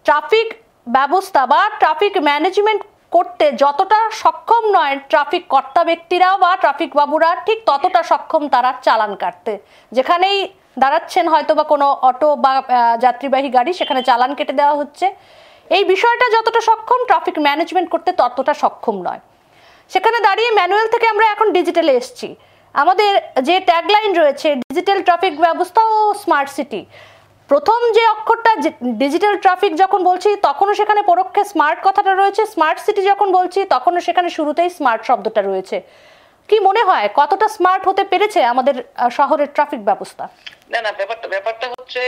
ট্রাফিক ব্যবস্থা বা ট্রাফিক ম্যানেজমেন্ট করতে যতটা সক্ষম নয় ট্রাফিক কর্তা ব্যক্তিরা বা ট্রাফিক বাবুরা, ঠিক ততটা সক্ষম তারা চালান কাটতে। যেখানেই দাঁড়াচ্ছেন হয়তো বা কোনো অটো বা যাত্রীবাহী গাড়ি, সেখানে চালান কেটে দেওয়া হচ্ছে। এই বিষয়টা যতটা সক্ষম ট্রাফিক ম্যানেজমেন্ট করতে ততটা সক্ষম নয়। সেখানে দাঁড়িয়ে ম্যানুয়াল থেকে আমরা এখন ডিজিটালে এসেছি। আমাদের যে ট্যাগলাইন রয়েছে ডিজিটাল ট্রাফিক ব্যবস্থা ও স্মার্ট সিটি, প্রথম যে অক্ষরটা ডিজিটাল ট্রাফিক যখন বলছি তখনও সেখানে পরোক্ষে স্মার্ট কথাটা রয়েছে, স্মার্ট সিটি যখন বলছি তখনও সেখানে শুরুতেই স্মার্ট শব্দটা রয়েছে। কি মনে হয় কতটা স্মার্ট হতে পেরেছে আমাদের শহরের ট্রাফিক ব্যবস্থা? না, ব্যাপারটা হচ্ছে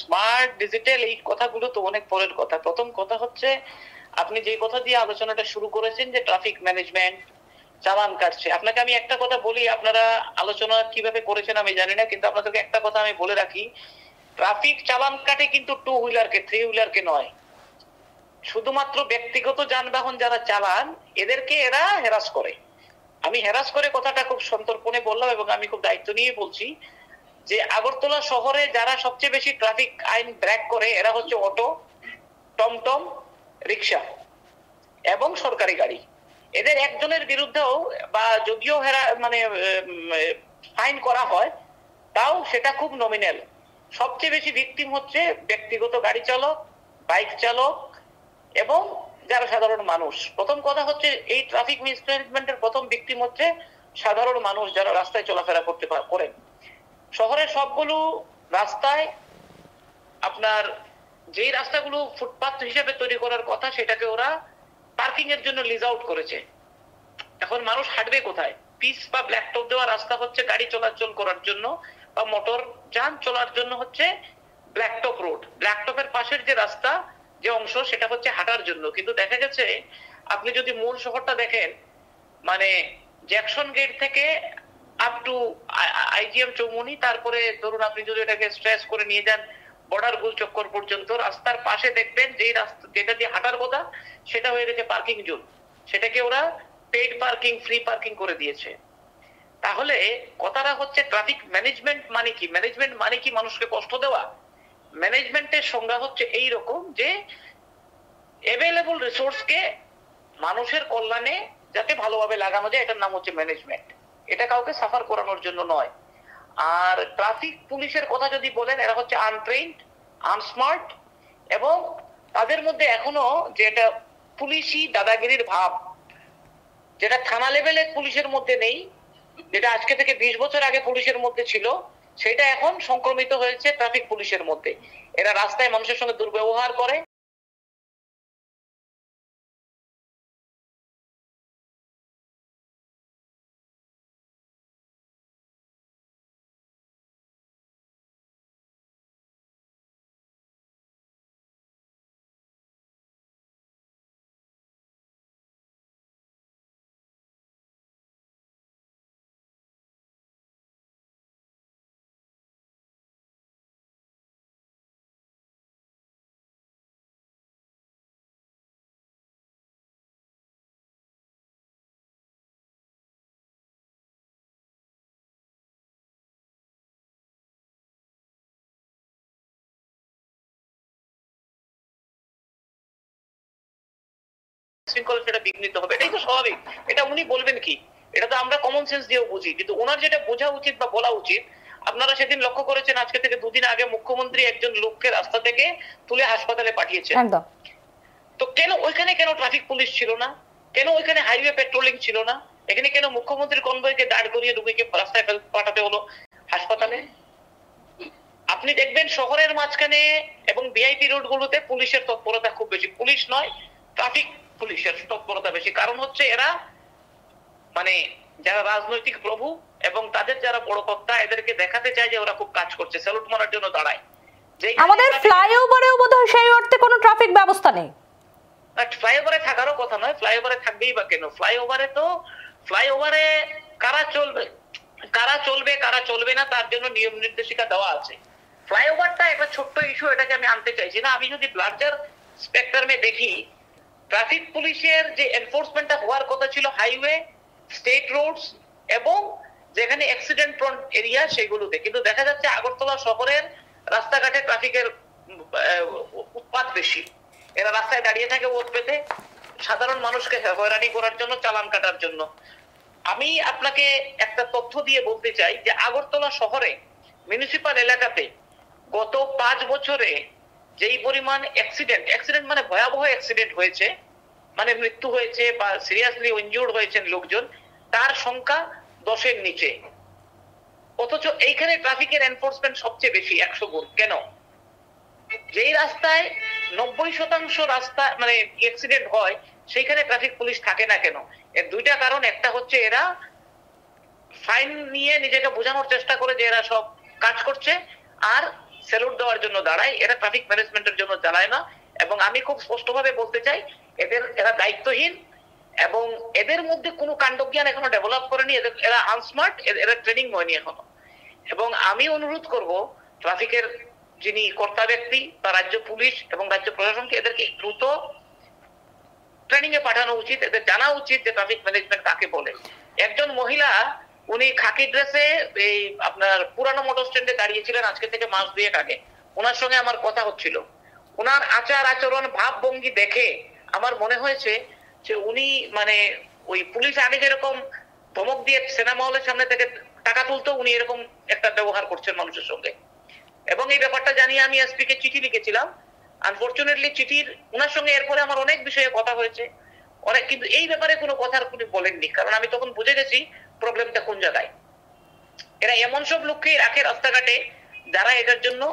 স্মার্ট ডিজিটাল এই কথাগুলো তো অনেক পরের কথা। প্রথম কথা হচ্ছে আপনি যে কথা দিয়ে আলোচনাটা শুরু করেছেন যে ট্রাফিক ম্যানেজমেন্ট, চালান কাটছে। আপনাকে আমি একটা কথা বলি, আপনারা আলোচনা কিভাবে করেছেন আমি জানি না, কিন্তু আপনাদেরকে একটা কথা আমি বলে রাখি, ট্রাফিক চালান কাটে কিন্তু টু হুইলারকে, থ্রি হুইলারকে নয়। শুধুমাত্র ব্যক্তিগত যানবাহন যারা চালান এদেরকে এরা হ্যারাস করে। আমি হ্যারাস করে কথাটা খুব সন্তর্পণে বললাম এবং আমি খুব দায়িত্ব নিয়ে বলছি যে আগরতলা শহরে যারা সবচেয়ে বেশি ট্রাফিক আইন ব্রেক করে এরা হচ্ছে অটো, টমটম, রিক্সা এবং সরকারি গাড়ি। এদের একজনের বিরুদ্ধেও বা যদিও মানে ফাইন করা হয়, তাও সেটা খুব নমিনাল। সবচেয়ে বেশি ভিকটিম হচ্ছে ব্যক্তিগত গাড়ি চালক, বাইক চালক এবং যারা সাধারণ মানুষ। প্রথম কথা হচ্ছে এই ট্রাফিক মিসম্যানেজমেন্টের প্রথম ভিকটিম হচ্ছে সাধারণ মানুষ, যারা রাস্তায় চলাফেরা করেন। শহরের সবগুলো রাস্তায় আপনার যেই রাস্তাগুলো ফুটপাথ হিসেবে তৈরি করার কথা, সেটাকে ওরা পার্কিং এর জন্য লিজ আউট করেছে। এখন মানুষ হাঁটবে কোথায়? পিচ বা ব্ল্যাক টপ দেওয়া রাস্তা হচ্ছে গাড়ি চলাচল করার জন্য বা মোটর যান চলার জন্য হচ্ছে ব্ল্যাক টপ রোড। ব্ল্যাক টপের পাশের যে রাস্তা, যে অংশ, সেটা হচ্ছে হাঁটার জন্য। কিন্তু দেখা গেছে আপনি যদি মূল শহরটা দেখেন, মানে জ্যাকসন গেট থেকে আপ টু আইজিএম চৌমুনি, তারপরে ধরুন আপনি যদি এটাকে স্ট্রেস করে নিয়ে যান বর্ডার গোল চক্কর পর্যন্ত, রাস্তার পাশে দেখবেন যেই রাস্তা যেটা দিয়ে হাঁটার কথা সেটা হয়ে গেছে পার্কিং জোন। সেটাকে ওরা পেইড পার্কিং, ফ্রি পার্কিং করে দিয়েছে। তাহলে কথাটা হচ্ছে ট্রাফিক ম্যানেজমেন্ট মানে কি? ম্যানেজমেন্ট মানে কি মানুষকে কষ্ট দেওয়া? ম্যানেজমেন্টের সংজ্ঞা হচ্ছে এই রকম যে অ্যাভেলেবল রিসোর্সকে মানুষের কল্যাণে যাতে ভালোভাবে লাগানো যায়, এটার নাম হচ্ছে ম্যানেজমেন্ট। এটা কাউকে সাফার করানোর জন্য নয়। আর ট্রাফিক পুলিশের কথা যদি বলেন, এরা হচ্ছে আনট্রেইনড, আনস্মার্ট, এবং তাদের মধ্যে এখনো যেটা পুলিশি দাদাগিরির ভাব, যেটা থানা লেভেলে পুলিশের মধ্যে নেই, যেটা আজকে থেকে 20 বছর আগে পুলিশের মধ্যে ছিল, সেটা এখন সংক্রমিত হয়েছে ট্রাফিক পুলিশের মধ্যে। এরা রাস্তায় মানুষের সঙ্গে দুর্ব্যবহার করে, শৃঙ্খলা সেটা বিঘ্নিত হবে। এটাই তো স্বাভাবিক। এটা উনি বলবেন কি? এটা তো আমরা কমন সেন্স দিয়েও বুঝি, কিন্তু ওনার যেটা বোঝা উচিত বা বলা উচিত, আপনারা সেদিন লক্ষ্য করেছেন আজকে থেকে 2 দিন আগে মুখ্যমন্ত্রী একজন লোককে রাস্তা থেকে তুলে হাসপাতালে পাঠিয়েছেন। তো ওইখানে কেন ট্রাফিক পুলিশ ছিল না? কেন ওইখানে হাইওয়ে পেট্রোলিং ছিল না? এখানে কেন মুখ্যমন্ত্রীর কনভয়কে দাঁড় করিয়ে রুগীকে রাস্তায় পাঠাতে হলো হাসপাতালে? আপনি দেখবেন শহরের মাঝখানে এবং ভিআইপি রোড গুলোতে পুলিশের তৎপরতা খুব বেশি। পুলিশ নয়, ট্রাফিক পুলিশের তৎপরতা বেশি। কারণ হচ্ছে এরা মানে যারা রাজনৈতিক প্রভু এবং তাদের যারা বড় কর্তা, এদেরকে দেখাতে চায় যে ওরা খুব কাজ করছে, স্যালুট মারার জন্য দাঁড়ায়। আমাদের ফ্লাইওভারেও বোধহয় সেই অর্থে কোনো ট্রাফিক ব্যবস্থা নেই। ফ্লাইওভারে থাকারও কথা নয়, ফ্লাইওভারে থাকবেই বা কেন? ফ্লাইওভারে কারা চলবে কারা চলবে না তার জন্য নিয়ম নির্দেশিকা দেওয়া আছে। ফ্লাইওভারটা একটা ছোট্ট ইস্যু, এটাকে আমি আনতে চাইছি না। আমি যদি লার্জার স্পেকট্রামে দেখি, ট্রাফিক পুলিশের যে এনফোর্সমেন্টটা হওয়ার কথা ছিল হাইওয়ে, স্টেট রোডস এবং যেখানে অ্যাক্সিডেন্ট প্রন এরিয়া, সেগুলোতে। কিন্তু দেখা যাচ্ছে আগরতলা শহরের রাস্তাঘাটে ট্রাফিকের উৎপাত বেশি। এরা রাস্তায় দাঁড়িয়ে থাকে ভোট পেতে, সাধারণ মানুষকে হয়রানি করার জন্য, চালান কাটার জন্য। আমি আপনাকে একটা তথ্য দিয়ে বলতে চাই যে আগরতলা শহরে মিউনিসিপাল এলাকাতে গত 5 বছরে যেই পরিমাণ অ্যাক্সিডেন্ট মানে ভয়াবহ অ্যাক্সিডেন্ট হয়েছে, মানে মৃত্যু হয়েছে বা সিরিয়াসলি ইনজুর্ড হয়েছেন লোকজন, তার সংখ্যা 10-এর নিচে। অথচ এইখানে ট্রাফিকের এনফোর্সমেন্ট সবচেয়ে বেশি, 100 গুণ। কেন? যেই রাস্তায় 90% রাস্তা মানে অ্যাক্সিডেন্ট হয়, সেইখানে ট্রাফিক পুলিশ থাকে না কেন? এর 2টা কারণ। একটা হচ্ছে এরা ফাইন নিয়ে নিজেকে বোঝানোর চেষ্টা করে যে এরা সব কাজ করছে, আর স্যালুট দেওয়ার জন্য দাঁড়ায়। এরা ট্রাফিক ম্যানেজমেন্টের জন্য দাঁড়ায় না। এবং আমি খুব স্পষ্টভাবে বলতে চাই, এরা দায়িত্বহীন এবং এদের মধ্যে কোনো কাণ্ডজ্ঞান এখনো ডেভেলপ করেনি। এরা আনস্মার্ট, এরা ট্রেনিং হয়নি এখনো। এবং আমি অনুরোধ করব ট্রাফিকের যিনি কর্তা ব্যক্তি বা রাজ্য পুলিশ এবং রাজ্য প্রশাসনকে এদেরকে দ্রুত ট্রেনিং এ পাঠানো উচিত। এদের জানা উচিত যে ট্রাফিক ম্যানেজমেন্ট কাকে বলে। একজন মহিলা, উনি খাকি ড্রেসে এই আপনার পুরানো মোটর স্ট্যান্ডে দাঁড়িয়েছিলেন আজকে থেকে মাস 2 আগে। ওনার সঙ্গে আমার কথা হচ্ছিল। ওনার আচার আচরণ, ভাবভঙ্গি দেখে আমার মনে হয়েছে যে উনি মানে ওই পুলিশ আগে যেরকম ধমক দিয়ে সিনেমা হলের সামনে থেকে টাকা তুলতো, উনি এরকম একটা ব্যবহার করছেন মানুষের সঙ্গে। এবং এই ব্যাপারটা জানিয়ে আমি এসপি কে চিঠি লিখেছিলাম। আনফরচুনেটলি চিঠির ওনার সঙ্গে এরপরে আমার অনেক বিষয়ে কথা হয়েছে অনেক, কিন্তু এই ব্যাপারে কোনো কথা উনি বলেননি, কারণ আমি তখন বুঝে গেছি প্রবলেমটা কোন জায়গায়। এরা এমন সব লোককে রাখে রাস্তাঘাটে যারা এটার জন্য।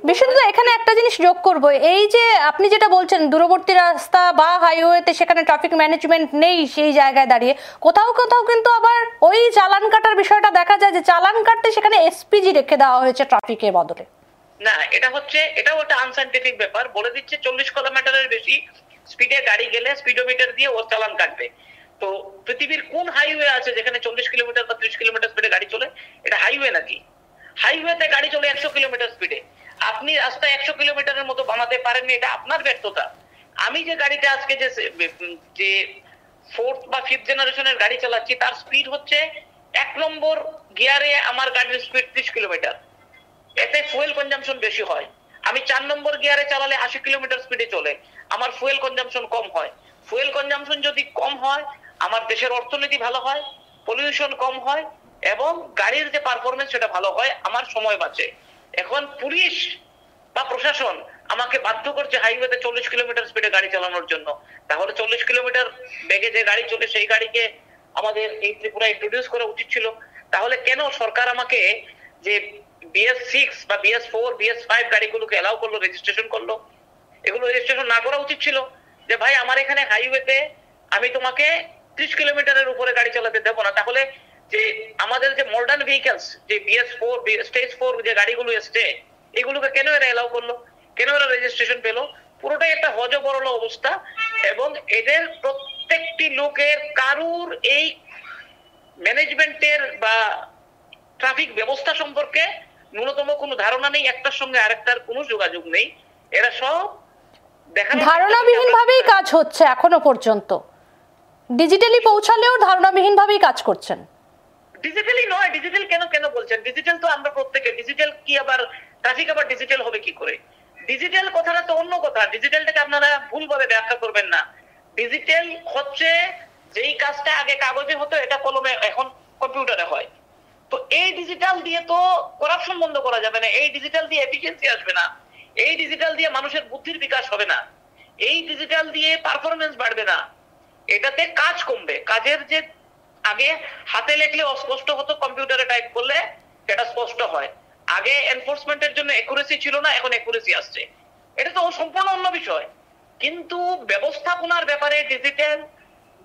বিশুদ্ধ এখানে একটা জিনিস যোগ করব, এই যে আপনি যেটা বলছেন দূরবর্তী রাস্তা বা হাইওয়েতে সেখানে ট্রাফিক ম্যানেজমেন্ট নেই, সেই জায়গায় দাঁড়িয়ে কোথাও কোথাও কিন্তু আবার ওই চালান কাটার বিষয়টা দেখা যায় যে চালান কাটতে সেখানে এসপিজি রেখে দেওয়া হয়েছে ট্রাফিকের বদলে। না, এটাও একটা আনসাইন্টিফিক ব্যাপার। বলে দিচ্ছে 40 কিলোমিটারের বেশি স্পিডে গাড়ি গেলে স্পিডোমিটার দিয়ে ওর চালান কাটবে। তো পৃথিবীর কোন হাইওয়ে আছে যেখানে 40 কিলোমিটার বা 30 কিলোমিটার স্পিডে গাড়ি চলে? এটা হাইওয়ে নাকি? হাইওয়েতে গাড়ি চলে 100 কিলোমিটার স্পিডে। আপনি রাস্তা 100 কিলোমিটারের মতো বানাতে পারেননি, এটা আপনার ব্যর্থতা। আমি যে গাড়িটা আজকে যে 4th বা 5th জেনারেশনের গাড়ি চালাচ্ছি, তার স্পিড হচ্ছে 1 নম্বর গিয়ারে আমার গাড়ির স্পিড 30 কিলোমিটার, এতে ফুয়েল কনজাম্পশন বেশি হয়। আমি 4 নম্বর গিয়ারে চালালে 80 কিলোমিটার স্পিডে চলে, আমার ফুয়েল কনজাম্পশন কম হয়। ফুয়েল কনজাম্পশন যদি কম হয়, আমার দেশের অর্থনীতি ভালো হয়, পলিউশন কম হয় এবং গাড়ির যে পারফরমেন্স সেটা ভালো হয়, আমার সময় বাঁচে। এখন পুলিশ বা প্রশাসন আমাকে বাধ্য করছে হাইওয়েতে 40 কিলোমিটার স্পিডে গাড়ি চালানোর জন্য। তাহলে 40 কিলোমিটার বেগে যে গাড়ি চলে সেই গাড়িকে আমাদের এই ত্রিপুরা ইন্ট্রোডিউস করা উচিত ছিল। তাহলে কেন সরকার আমাকে যে BS6 বা BS4 BS5 গাড়িগুলোকে এলাও করলো, রেজিস্ট্রেশন করলো? এগুলো রেজিস্ট্রেশন না করা উচিত ছিল, যে ভাই আমার এখানে হাইওয়েতে আমি তোমাকে 30 কিলোমিটারের উপরে গাড়ি চালাতে দেবো না। তাহলে যে আমাদের যে মডার্ন ভেহিকলস, যে BS4 স্টেজ 4 যে গাড়িগুলো এসছে, এগুলোকে কেন এরা এলাও করলো, কেন এরা রেজিস্ট্রেশন পেলো? পুরোটাই একটা হজবরল অবস্থা। এবং এদের প্রত্যেকটি লোকের কারুর এই ম্যানেজমেন্টের বা ট্রাফিক ব্যবস্থা সম্পর্কে ন্যূনতম কোনো ধারণা নেই, একটার সঙ্গে আরেকটার কোনো যোগাযোগ নেই। এরা সব ধারণাবিহীন ভাবেই কাজ হচ্ছে এখনো পর্যন্ত। ডিজিটালি পৌঁছালেও ধারণাবিহীন ভাবেই কাজ করছেন। ডিজিটালি নয়, ডিজিটাল কেন বলছেন? ডিজিটাল তো আমরা প্রত্যেকে, ডিজিটাল কি আবার ট্রাফিক আবার ডিজিটাল হবে কি করে? ডিজিটাল কথাটা তো অন্য কথা, ডিজিটালটাকে আপনারা ভুলভাবে ব্যাখ্যা করবেন না। ডিজিটাল হচ্ছে যেই কাজটা আগে কাগজে হতো, এটা কলমে এখন কম্পিউটারে হয়। তো এই ডিজিটাল দিয়ে তো করাপশন বন্ধ করা যাবে না, এই ডিজিটাল দিয়ে এফিসিয়েন্সি আসবে না, এই ডিজিটাল দিয়ে মানুষের বুদ্ধির বিকাশ হবে না, এই ডিজিটাল দিয়ে পারফরমেন্স বাড়বে না, এটাতে কাজ কমবে। কাজের যে আগে হাতে লেখলে অস্পষ্ট হতো, কম্পিউটারে টাইপ করলে সেটা স্পষ্ট হয়। আগে এনফোর্সমেন্টের জন্য একুরেসি ছিল না, এখন একুরেসি আসছে। এটা তো সম্পূর্ণ অন্য বিষয়। কিন্তু ব্যবস্থাপনার ব্যাপারে ডিজিটাল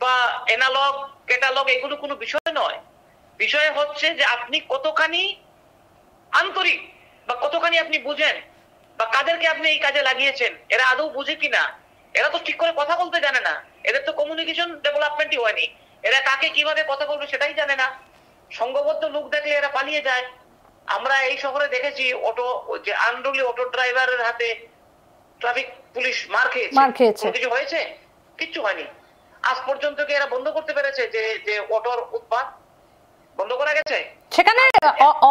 বা এনালগ ক্যাটালগ এগুলো কোনো বিষয় নয়। বিষয় হচ্ছে যে আপনি কতখানি আন্তরিক বা কতখানি আপনি বুঝেন, বা কাদেরকে আপনি এই কাজে লাগিয়েছেন, এরা আদৌ বুঝে কিনা। এরা তো ঠিক করে কথা বলতে জানে না, এদের তো কমিউনিকেশন ডেভেলপমেন্টই হয়নি। এরা কাকে কিভাবে কথা বলবে সেটাই জানে না। সংঘবদ্ধ লোক দেখলে এরা পালিয়ে যায়। আমরা এই শহরে দেখেছি অটো, যে আনরুলি অটো ড্রাইভারের হাতে ট্রাফিক পুলিশ মার খেয়েছে। কিছু হয়েছে? কিচ্ছু হয়নি। আজ পর্যন্ত কি এরা বন্ধ করতে পেরেছে যে অটোর উৎপাত বন্ধ করা গেছে? সেখানে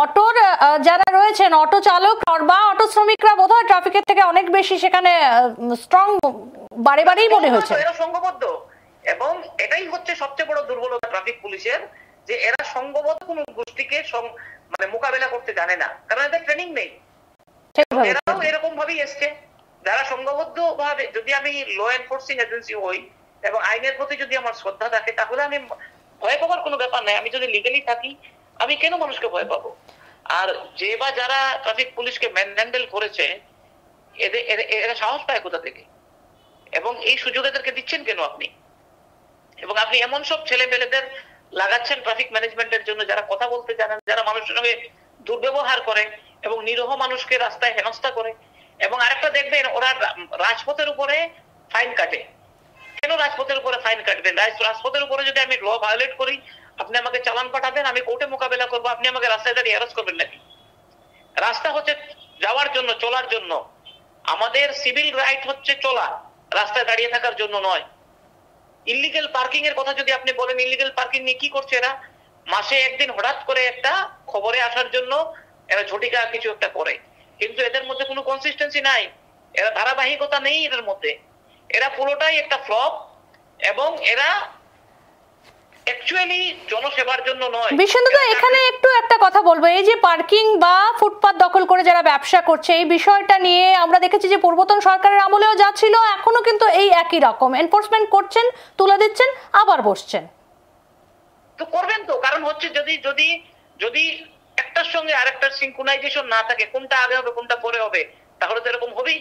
অটোর যারা রয়েছেন, অটো চালক বা অটো শ্রমিকরা বোধহয় ট্রাফিকের থেকে অনেক বেশি সেখানে স্ট্রং বারেই মনে হচ্ছে। এরা সংঘবদ্ধ, এবং এটাই হচ্ছে সবচেয়ে বড় দুর্বলতা ট্রাফিক পুলিশের, যে এরা সংঘবদ্ধ কোন গোষ্ঠীকে মানে মোকাবেলা করতে জানে না, কারণ এদের ট্রেনিং নেই। এরাও এরকম ভাবেই এসছে। যারা সংঘবদ্ধ ভাবে, যদি আমি ল এনফোর্সিং এজেন্সি হই এবং আইনের প্রতি যদি আমার শ্রদ্ধা থাকে, তাহলে আমি ভয় পাবার কোনো ব্যাপার নাই। আমি যদি লিগালি থাকি, আমি কেন মানুষকে ভয় পাবো? আর যে বা যারা ট্রাফিক পুলিশকে হ্যান্ডেল করেছে, এরা সাহস পায় কোথা থেকে? এবং এই সুযোগ এদেরকে দিচ্ছেন কেন আপনি? এবং আপনি এমন সব ছেলে পেলেদের লাগাচ্ছেন ট্রাফিক ম্যানেজমেন্টের জন্য, যারা কথা বলতে জানেন, যারা মানুষের সঙ্গে দুর্ব্যবহার করে এবং নিরীহ মানুষকে রাস্তায় হেনস্থা করে। এবং আরেকটা দেখবেন, ওরা রাজপথের উপরে ফাইন কাটে। কেন রাজপথের উপরে ফাইন কাটবেন? রাজপথের উপরে যদি আমি ল ভায়োলেট করি, আপনি আমাকে চালান পাঠাবেন, আমি কোর্টে মোকাবেলা করবো, আপনি আমাকে রাস্তায় দাঁড়িয়ে হ্যারাস করবেন নাকি? রাস্তা হচ্ছে যাওয়ার জন্য, চলার জন্য। আমাদের সিভিল রাইট হচ্ছে চলা, রাস্তায় দাঁড়িয়ে থাকার জন্য নয়। ইলিগাল পার্কিং এর কথা যদি আপনি বলেন, ইলিগাল পার্কিং নিয়ে কি করছে এরা? মাসে একদিন হঠাৎ করে একটা খবরে আসার জন্য এরা ঝটিকা কিছু একটা করে, কিন্তু এদের মধ্যে কোনো কনসিস্টেন্সি নাই, এরা ধারাবাহিকতা নেই এদের মধ্যে। এরা পুরোটাই একটা ফ্লপ, এবং এরা অ্যাকচুয়ালি জনসেবার জন্য নয়। বিশ্বনাথ, এখানে একটু একটা কথা বলবো, এই যে পার্কিং বা ফুটপাত দখল করে যারা ব্যবসা করছে এই বিষয়টা নিয়ে আমরা দেখেছি যে পূর্বতন সরকারের আমলেও যা ছিল এখনো কিন্তু এই একই রকম এনফোর্সমেন্ট করছেন, তুলে দিচ্ছেন, আবার বসছেন। তো করবেন তো, কারণ হচ্ছে যদি যদি যদি একটার সঙ্গে আরেকটার সিনক্রোনাইজেশন না থাকে, কোনটা আগে হবে কোনটা পরে হবে, তাহলে তো এরকম হবেই।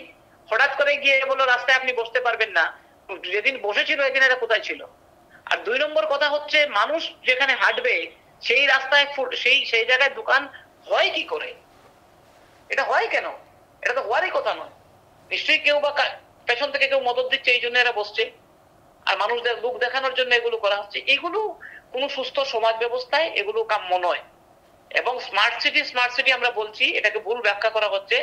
হঠাৎ করে গিয়ে বললো রাস্তায় আপনি বসতে পারবেন না, যেদিন বসেছিল এদিন এরা কোথায় ছিল? আর 2 নম্বর কথা হচ্ছে, মানুষ যেখানে হাঁটবে সেই রাস্তায় সেই জায়গায় দোকান হয় কি করে? এটা হয় কেন? এটা তো হওয়ারই কথা নয়। নিশ্চয়ই কেউ বা পেছন থেকে কেউ মদত দিচ্ছে, এই জন্য এরা বসছে, আর মানুষদের লোক দেখানোর জন্য এগুলো করা হচ্ছে। এগুলো কোন সুস্থ সমাজ ব্যবস্থায় এগুলো কাম্য নয়। এবং স্মার্ট সিটি আমরা বলছি, এটাকে ভুল ব্যাখ্যা করা হচ্ছে।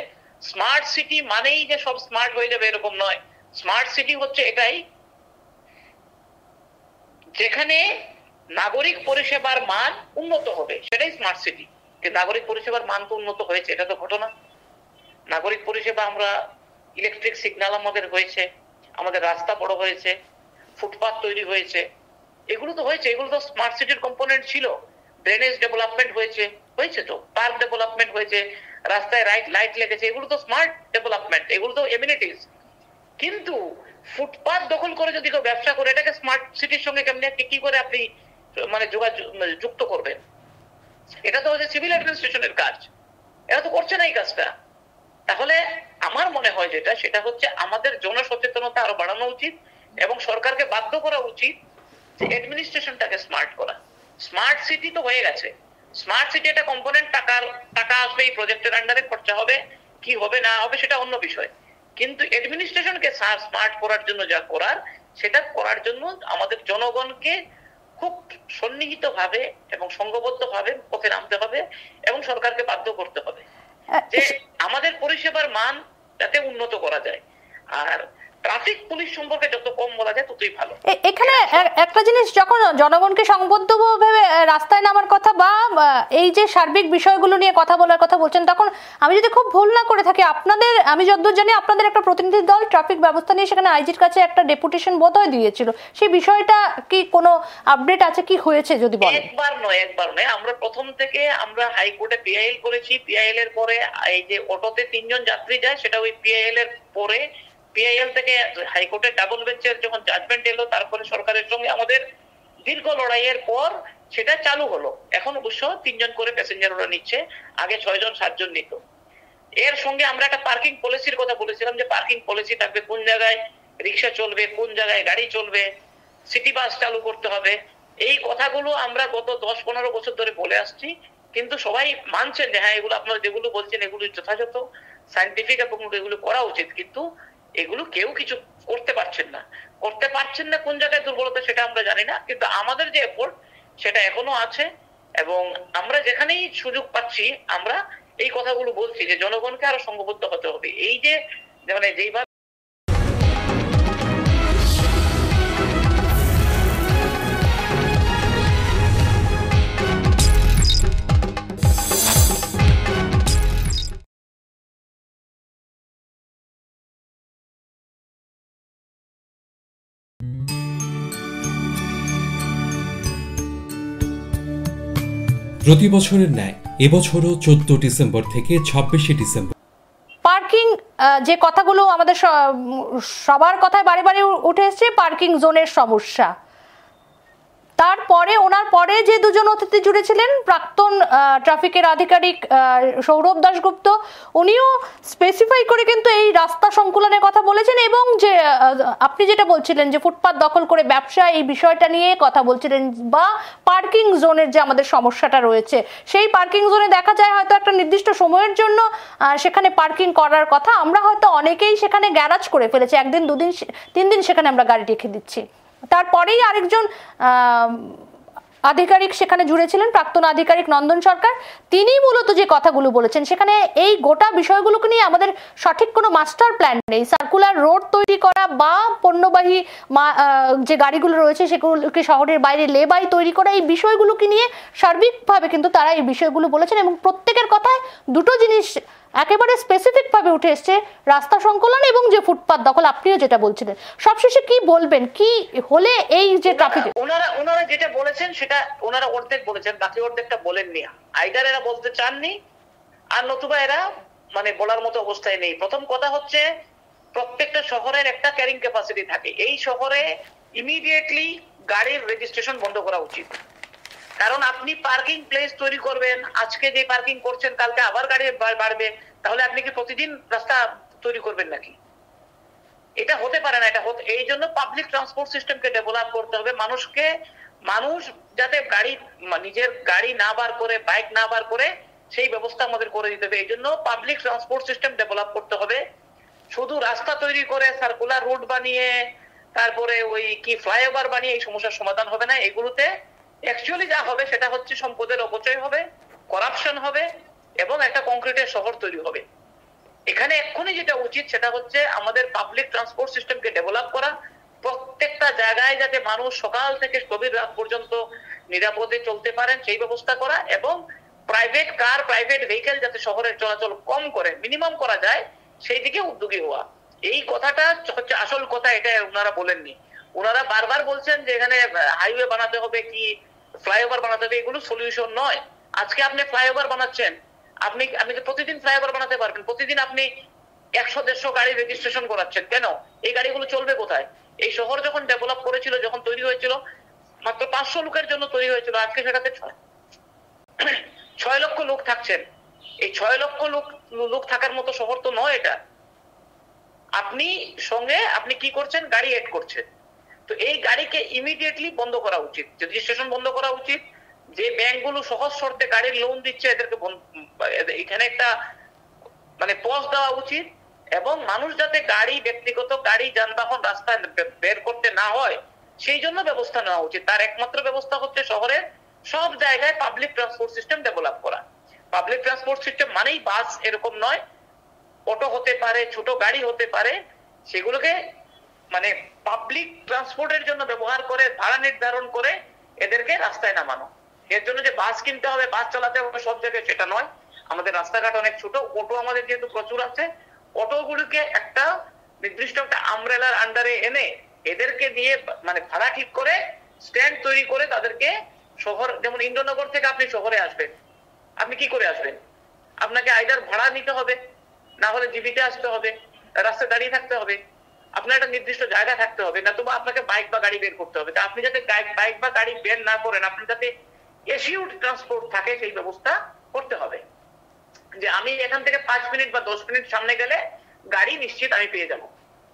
স্মার্ট সিটি মানেই যে সব স্মার্ট হয়ে যাবে এরকম নয়। স্মার্ট সিটি হচ্ছে এটাই যেখানে নাগরিক পরিষেবার মান উন্নত হবে, সেটাই স্মার্ট সিটি। নাগরিক পরিষেবার মান তো উন্নত হয়েছে, এটা তো ঘটনা। নাগরিক পরিষেবা আমরা ইলেকট্রিক সিগন্যাল আমাদের হয়েছে, আমাদের রাস্তা বড় হয়েছে, ফুটপাথ তৈরি হয়েছে, এগুলো তো হয়েছে, এগুলো তো স্মার্ট সিটির কম্পোনেন্ট ছিল। ড্রেনেজ ডেভেলপমেন্ট হয়েছে তো, পার্ক ডেভেলপমেন্ট হয়েছে, রাস্তায় লাইট লেগেছে, এগুলো তো স্মার্ট ডেভেলপমেন্ট, এগুলো তো এমিনিটিস। কিন্তু ফুটপাথ দখল করে যদি কেউ ব্যবসা করে, এটাকে স্মার্ট সিটির সঙ্গে কেমনে কি করে আপনি মানে যুক্ত করবেন? এটা তো হচ্ছে সিভিল অ্যাডমিনিস্ট্রেশনের কাজ, এরা তো করছে না এই কাজটা। তাহলে আমার মনে হয় সেটা হচ্ছে আমাদের জনসচেতনতা আরো বাড়ানো উচিত এবং সরকারকে বাধ্য করা উচিত যে অ্যাডমিনিস্ট্রেশনটাকে স্মার্ট করা। স্মার্ট সিটি তো হয়ে গেছে, স্মার্ট সিটি একটা কম্পোনেন্ট, টাকা আসবে এই প্রজেক্টের আন্ডারে, খরচা হবে, কি হবে না হবে সেটা অন্য বিষয়। কিন্তু অ্যাডমিনিস্ট্রেশনকে স্মার্ট করার জন্য যা করার, সেটা করার জন্য আমাদের জনগণকে খুব সন্নিহিত ভাবে এবং সংঘবদ্ধ ভাবে পথে নামতে হবে এবং সরকারকে বাধ্য করতে হবে যে আমাদের পরিষেবার মান যাতে উন্নত করা যায়। আর ট্রাফিক পুলিশ সম্পর্কে যত কম বলা যায় ততই ভালো। এখানে একটা জিনিস, যখন জনগণকে সংবদ্ধভাবে রাস্তায় নামার কথা বা এই যে সার্বিক বিষয়গুলো নিয়ে কথা বলার কথা বলছেন, তখন আমি যদি খুব ভুল না করে থাকি, আপনাদের, আমি যতদূর জানি আপনাদের একটা প্রতিনিধি দল ট্রাফিক ব্যবস্থা নিয়ে সেখানে আইজির কাছে একটা ডেপুটেশন বোধহয় দিয়েছিল, সেই বিষয়টা কি কোনো আপডেট আছে, কি হয়েছে যদি বলেন? একবার নয়, আমরা প্রথম থেকে আমরা হাইকোর্টে পিআইএল করেছি। পিআইএল এর পরে এই যে অটোতে 3 জন যাত্রী যায়, সেটা ওই পিআইএল এর পরে, পিআইএল থেকে হাইকোর্টের ডাবল বেঞ্চের যখন জাজমেন্ট এলো, তারপরে সরকারের সঙ্গে আমাদের দীর্ঘ লড়াইয়ের পর সেটা চালু হলো। এখন অবশ্য 3 জন করে প্যাসেঞ্জার ওরা নিচ্ছে, আগে 6 জন 7 জন নিত। এর সঙ্গে আমরা একটা পার্কিং পলিসির কথা বলেছিলাম যে পার্কিং পলিসি থাকবে, কোন জায়গায় রিক্সা চলবে, কোন জায়গায় গাড়ি চলবে, সিটি বাস চালু করতে হবে। এই কথাগুলো আমরা গত 10-15 বছর ধরে বলে আসছি, কিন্তু সবাই মানছেন যে হ্যাঁ এগুলো আপনারা যেগুলো বলছেন এগুলো যথাযথ সায়েন্টিফিক এবং এগুলো করা উচিত, কিন্তু এগুলো কেউ কিছু করতে পারছেন না। কোন জায়গায় দুর্বলতা সেটা আমরা জানি না, কিন্তু আমাদের যে এফোর্ট সেটা এখনো আছে এবং আমরা যেখানেই সুযোগ পাচ্ছি আমরা এই কথাগুলো বলছি যে জনগণকে আরো সংঘবদ্ধ হতে হবে। এই যে মানে যেইভাবে প্রতি বছরের ন্যায় এবছরও 14 ডিসেম্বর থেকে 26 ডিসেম্বর পার্কিং, যে কথাগুলো আমাদের সবার কথায় বারে বারে উঠে এসছে, পার্কিং জোনের সমস্যা। তারপরে ওনার পরে যে 2 জন অতিথি জুড়েছিলেন, প্রাক্তন ট্রাফিকের আধিকারিক সৌরভ দাশগুপ্ত, উনিও স্পেসিফাই করে কিন্তু এই রাস্তা সংকুলনের কথা বলেছেন এবং যে আপনি যেটা বলছিলেন যে ফুটপাত দখল করে ব্যবসা, এই বিষয়টা নিয়ে কথা বলছিলেন, বা পার্কিং জোনের যে আমাদের সমস্যাটা রয়েছে, সেই পার্কিং জোনে দেখা যায় হয়তো একটা নির্দিষ্ট সময়ের জন্য সেখানে পার্কিং করার কথা, আমরা হয়তো অনেকেই সেখানে গ্যারাজ করে ফেলেছি, 1 দিন 2 দিন 3 দিন সেখানে আমরা গাড়ি রেখে দিচ্ছি, তারপরেই আরেকজন আধিকারিক সেখানে জুড়েছিলেন, প্রাক্তন আধিকারিক নন্দন সরকার। তিনি মূলত যে কথাগুলো বলেছেন, সেখানে এই গোটা বিষয়গুলোকে নিয়ে আমাদের সঠিক কোনো মাস্টার প্ল্যান নেই। সার্কুলার রোড তৈরি করা বা পণ্যবাহী যে গাড়িগুলো রয়েছে সেগুলোকে শহরের বাইরে লেবাই তৈরি করা, এই বিষয়গুলোকে নিয়ে সার্বিকভাবে কিন্তু তারা এই বিষয়গুলো বলেছেন এবং প্রত্যেকের কথায় দুটো জিনিস একেবারে স্পেসিফিক ভাবে উঠে এসছে, রাস্তা সংকলন এবং যে ফুটপাত দখল। আপনিও যেটা বলছিলেন, সবশেষে কি বলবেন, কি হলে এই যে ট্রাফিক? ওনারা যেটা বলেছেন সেটা ওনারা অর্ধেক বলেছেন, বাকি অর্ধেকটা বলেননি। আইদার এরা বলতে চাননি, আর নতুবা এরা মানে বলার মতো অবস্থায় নেই। প্রথম কথা হচ্ছে, প্রত্যেকটা শহরের একটা ক্যারিং ক্যাপাসিটি থাকে। এই শহরে ইমিডিয়েটলি গাড়ির রেজিস্ট্রেশন বন্ধ করা উচিত। কারণ আপনি পার্কিং প্লেস তৈরি করবেন, আজকে যে পার্কিং করছেন কালকে আবার গাড়ি বাড়বে, তাহলে আপনি কি প্রতিদিন রাস্তা তৈরি করবেন নাকি? এটা হতে পারে না। এই জন্য পাবলিক ট্রান্সপোর্ট সিস্টেমকে ডেভেলপ করতে হবে। মানুষ যাতে নিজের গাড়ি না বার করে, বাইক না বার করে, সেই ব্যবস্থা আমাদের করে দিতে হবে। এই জন্য পাবলিক ট্রান্সপোর্ট সিস্টেম ডেভেলপ করতে হবে। শুধু রাস্তা তৈরি করে, সার্কুলার রোড বানিয়ে, তারপরে ওই কি ফ্লাইওভার বানিয়ে এই সমস্যার সমাধান হবে না। এগুলোতে অ্যাকচুয়ালি যা হবে সেটা হচ্ছে সম্পদের অপচয় হবে, করাপশন হবে এবং একটা কংক্রিটের শহর তৈরি হবে। এখানে এক্ষুনি যেটা উচিত সেটা হচ্ছে আমাদের পাবলিক ট্রান্সপোর্ট সিস্টেমকে ডেভেলপ করা, প্রত্যেকটা জায়গায় যাতে মানুষ সকাল থেকে গভীর রাত পর্যন্ত নিরাপদে চলতে পারেন সেই ব্যবস্থা করা, এবং প্রাইভেট কার, প্রাইভেট ভেহিকেল যাতে শহরের চলাচল কম করে, মিনিমাম করা যায়, সেই দিকে উদ্যোগী হওয়া। এই কথাটা হচ্ছে আসল কথা, এটা ওনারা বলেননি। ওনারা বারবার বলছেন যে এখানে হাইওয়ে বানাতে হবে, কি ফ্লাইওভার বানাতে হবে, এগুলো সলিউশন নয়। আজকে আপনি ফ্লাইওভার বানাচ্ছেন, আপনি প্রতিদিন ফ্লাইওভার বানাতে পারবেন, প্রতিদিন আপনি 100-150 গাড়ি রেজিস্ট্রেশন করাচ্ছেন, কেন? এই গাড়িগুলো চলবে কোথায়? এই শহর যখন ডেভেলপ করেছিল, যখন তৈরি হয়েছিল, মাত্র 500 লোকের জন্য তৈরি হয়েছিল। আজকে সেটাতে 6 লক্ষ লোক থাকছেন। এই 6 লক্ষ লোক থাকার মতো শহর তো নয় এটা। আপনি কি করছেন? গাড়ি এড করছেন। তো এই গাড়িকে ইমিডিয়েটলি বন্ধ করা উচিত, রেজিস্ট্রেশন বন্ধ করা উচিত। যে ব্যাংকগুলো সহজ শর্তে গাড়ির লোন দিচ্ছে, এদেরকে এখানে একটা মানে পজ দেওয়া উচিত, এবং মানুষ যাতে ব্যক্তিগত গাড়ি যানবাহন রাস্তায় বের করতে না হয় সেই জন্য ব্যবস্থা নেওয়া উচিত। তার একমাত্র ব্যবস্থা হচ্ছে শহরের সব জায়গায় পাবলিক ট্রান্সপোর্ট সিস্টেম ডেভেলপ করা। পাবলিক ট্রান্সপোর্ট সিস্টেম মানেই বাস এরকম নয়, অটো হতে পারে, ছোট গাড়ি হতে পারে, সেগুলোকে মানে পাবলিক ট্রান্সপোর্টের জন্য ব্যবহার করে, ভাড়া নির্ধারণ করে এদেরকে রাস্তায় নামানো। এর জন্য যে বাস কিনতে হবে, বাস চালাতে হবে সব জায়গায়, সেটা নয়। আমাদের রাস্তাঘাট অনেক ছোট, অটো আমাদের যেহেতু প্রচুর আছে, অটোগুলিকে একটা নির্দিষ্ট একটা আমব্রেলার আন্ডারে এনে এদেরকে দিয়ে মানে ভাড়া ঠিক করে স্ট্যান্ড তৈরি করে তাদেরকে শহর, যেমন ইন্দ্রনগর থেকে আপনি শহরে আসবেন, আপনি কি করে আসবেন? আপনাকে আইদার ভাড়া নিতে হবে, না হলে জিবিতে আসতে হবে, রাস্তায় দাঁড়িয়ে থাকতে হবে, আপনার একটা নির্দিষ্ট জায়গা থাকতে হবে, না তো আপনাকে বাইক বা গাড়ি বের করতে হবে। তা আপনি যাতে বাইক বা গাড়ি বের না করেন, আপনি যাতে এসিউড ট্রান্সপোর্ট থাকে সেই ব্যবস্থা করতে হবে। যে আমি এখান থেকে 5 মিনিট বা 10 মিনিট সামনে গেলে গাড়ি নিশ্চিত আমি পেয়ে যাব,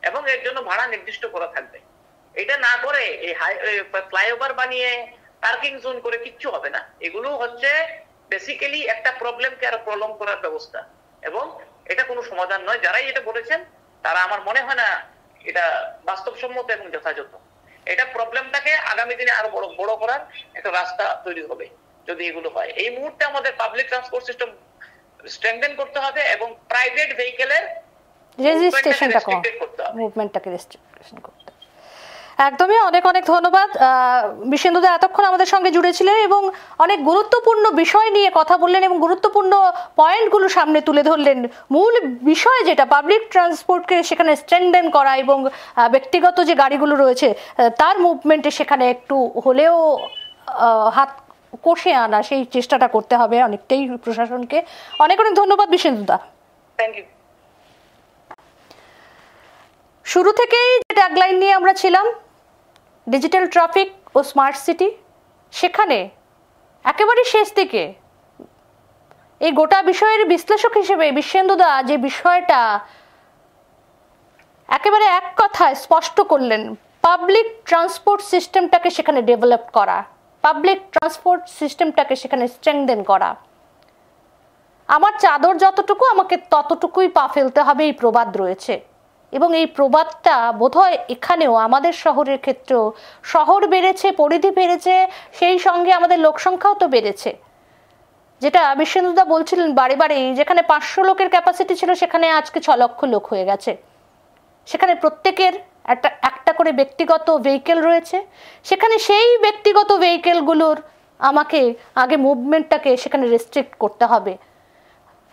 এবং এর জন্য ভাড়া নির্দিষ্ট করা থাকবে। এটা না করে এই ফ্লাইওভার বানিয়ে পার্কিং জোন করে কিচ্ছু হবে না। এগুলো হচ্ছে বেসিক্যালি একটা প্রবলেমকে আরো প্রলং করার ব্যবস্থা, এবং এটা কোনো সমাধান নয়। যারাই এটা বলেছেন তারা আমার মনে হয় না এটা বাস্তবসম্মত এবং যথাযথ। এটা প্রবলেমটাকে আগামী দিনে আরো বড় করার একটা রাস্তা তৈরি হবে যদি এগুলো হয়। এই মুহূর্তে আমাদের পাবলিক ট্রান্সপোর্ট সিস্টেম স্ট্রেংথেন করতে হবে, এবং প্রাইভেট ভেহিকেলের মুভমেন্টটাকে রেস্ট্রিকশন করতে। একদমই, অনেক অনেক ধন্যবাদ। বিশেন্দুদা এতক্ষণ আমাদের সঙ্গে জুড়েছিলেন এবং অনেক গুরুত্বপূর্ণ বিষয় নিয়ে কথা বললেন এবং গুরুত্বপূর্ণ পয়েন্টগুলো সামনে তুলে ধরলেন। মূল বিষয় যেটা পাবলিক ট্রান্সপোর্টকে সেখানে স্ট্রেংথেন করা এবং ব্যক্তিগত যে গাড়িগুলো রয়েছে তার মুভমেন্টে সেখানে একটু হলেও হাত কষে আনা, সেই চেষ্টাটা করতে হবে অনেকটাই প্রশাসনকে। অনেক অনেক ধন্যবাদ বিশেন্দুদা। Thank you. শুরু থেকেই যে ট্যাগলাইন নিয়ে আমরা ছিলাম, ডিজিটাল ট্রাফিক ও স্মার্ট সিটি, সেখানে একেবারে শেষ দিকে এই গোটা বিষয়ের বিশ্লেষক হিসেবে বিশেন্দুদা যে বিষয়টা একেবারে এক কথায় স্পষ্ট করলেন, পাবলিক ট্রান্সপোর্ট সিস্টেমটাকে সেখানে ডেভেলপ করা, পাবলিক ট্রান্সপোর্ট সিস্টেমটাকে সেখানে স্ট্রেংথেন করা। আমার চাদর যতটুকু আমাকে ততটুকুই পা ফেলতে হবে, এই প্রবাদ রয়েছে। এবং এই প্রবাদটা বোধহয় এখানেও আমাদের শহরের ক্ষেত্রেও, শহর বেড়েছে, পরিধি বেড়েছে, সেই সঙ্গে আমাদের লোকসংখ্যাও তো বেড়েছে। যেটা বিশ্বনাথদা বলছিলেন বারে বারেই, যেখানে 500 লোকের ক্যাপাসিটি ছিল সেখানে আজকে 6 লক্ষ লোক হয়ে গেছে। সেখানে প্রত্যেকের একটা করে ব্যক্তিগত ভেহিকেল রয়েছে। সেখানে সেই ব্যক্তিগত ভেহিকেলগুলোর আমাকে আগে মুভমেন্টটাকে সেখানে রেস্ট্রিক্ট করতে হবে।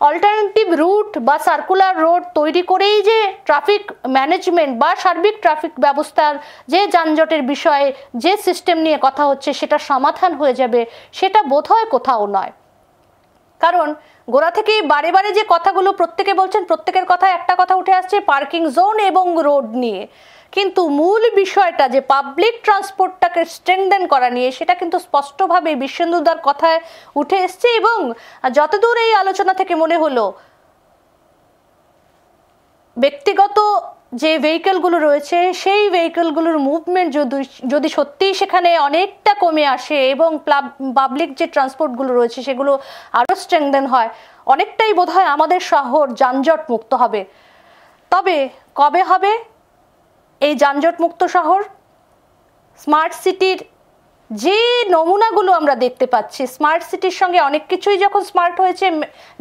অল্টারনেটিভ রুট বা সার্কুলার রোড তৈরি করেই যে ট্রাফিক ম্যানেজমেন্ট বা সার্বিক ট্রাফিক ব্যবস্থার যে যানজটের বিষয়ে যে সিস্টেম নিয়ে কথা হচ্ছে সেটা সমাধান হয়ে যাবে, সেটা বোধহয় কোথাও নয়। কারণ গোড়া থেকেই বারে বারে যে কথাগুলো প্রত্যেকে বলছেন, প্রত্যেকের কথা একটা কথা উঠে আসছে পার্কিং জোন এবং রোড নিয়ে, কিন্তু মূল বিষয়টা যে পাবলিক ট্রান্সপোর্টটাকে স্ট্রেংথেন করা নিয়ে, সেটা কিন্তু স্পষ্টভাবে বিশ্বনাথদার কথায় উঠে এসছে। এবং যতদূর এই আলোচনা থেকে মনে হলো, ব্যক্তিগত যে ভেহিকেলগুলো রয়েছে সেই ভেহিকেলগুলোর মুভমেন্ট যদি সত্যিই সেখানে অনেকটা কমে আসে এবং পাবলিক যে ট্রান্সপোর্টগুলো রয়েছে সেগুলো আরও স্ট্রেংথেন হয়, অনেকটাই বোধহয় আমাদের শহর যানজট মুক্ত হবে। তবে কবে হবে এই যানজট মুক্ত শহর? স্মার্ট সিটির যে নমুনাগুলো আমরা দেখতে পাচ্ছি, স্মার্ট সিটির সঙ্গে অনেক কিছুই যখন স্মার্ট হয়েছে,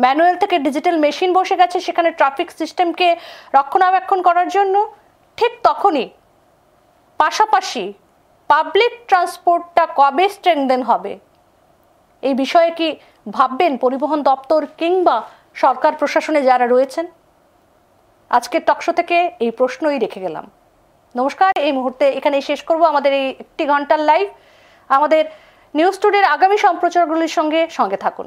ম্যানুয়াল থেকে ডিজিটাল মেশিন বসে গেছে সেখানে ট্রাফিক সিস্টেমকে রক্ষণাবেক্ষণ করার জন্য, ঠিক তখনই পাশাপাশি পাবলিক ট্রান্সপোর্টটা কবে স্ট্রেংথেন হবে এই বিষয়ে কি ভাববেন পরিবহন দপ্তর কিংবা সরকার প্রশাসনে যারা রয়েছেন? আজকের টকশো থেকে এই প্রশ্নই রেখে গেলাম। নমস্কার, এই মুহূর্তে এখানেই শেষ করব আমাদের এই 1 ঘন্টার লাইভ। আমাদের নিউজ টুডের আগামী সম্প্রচারগুলির সঙ্গে থাকুন।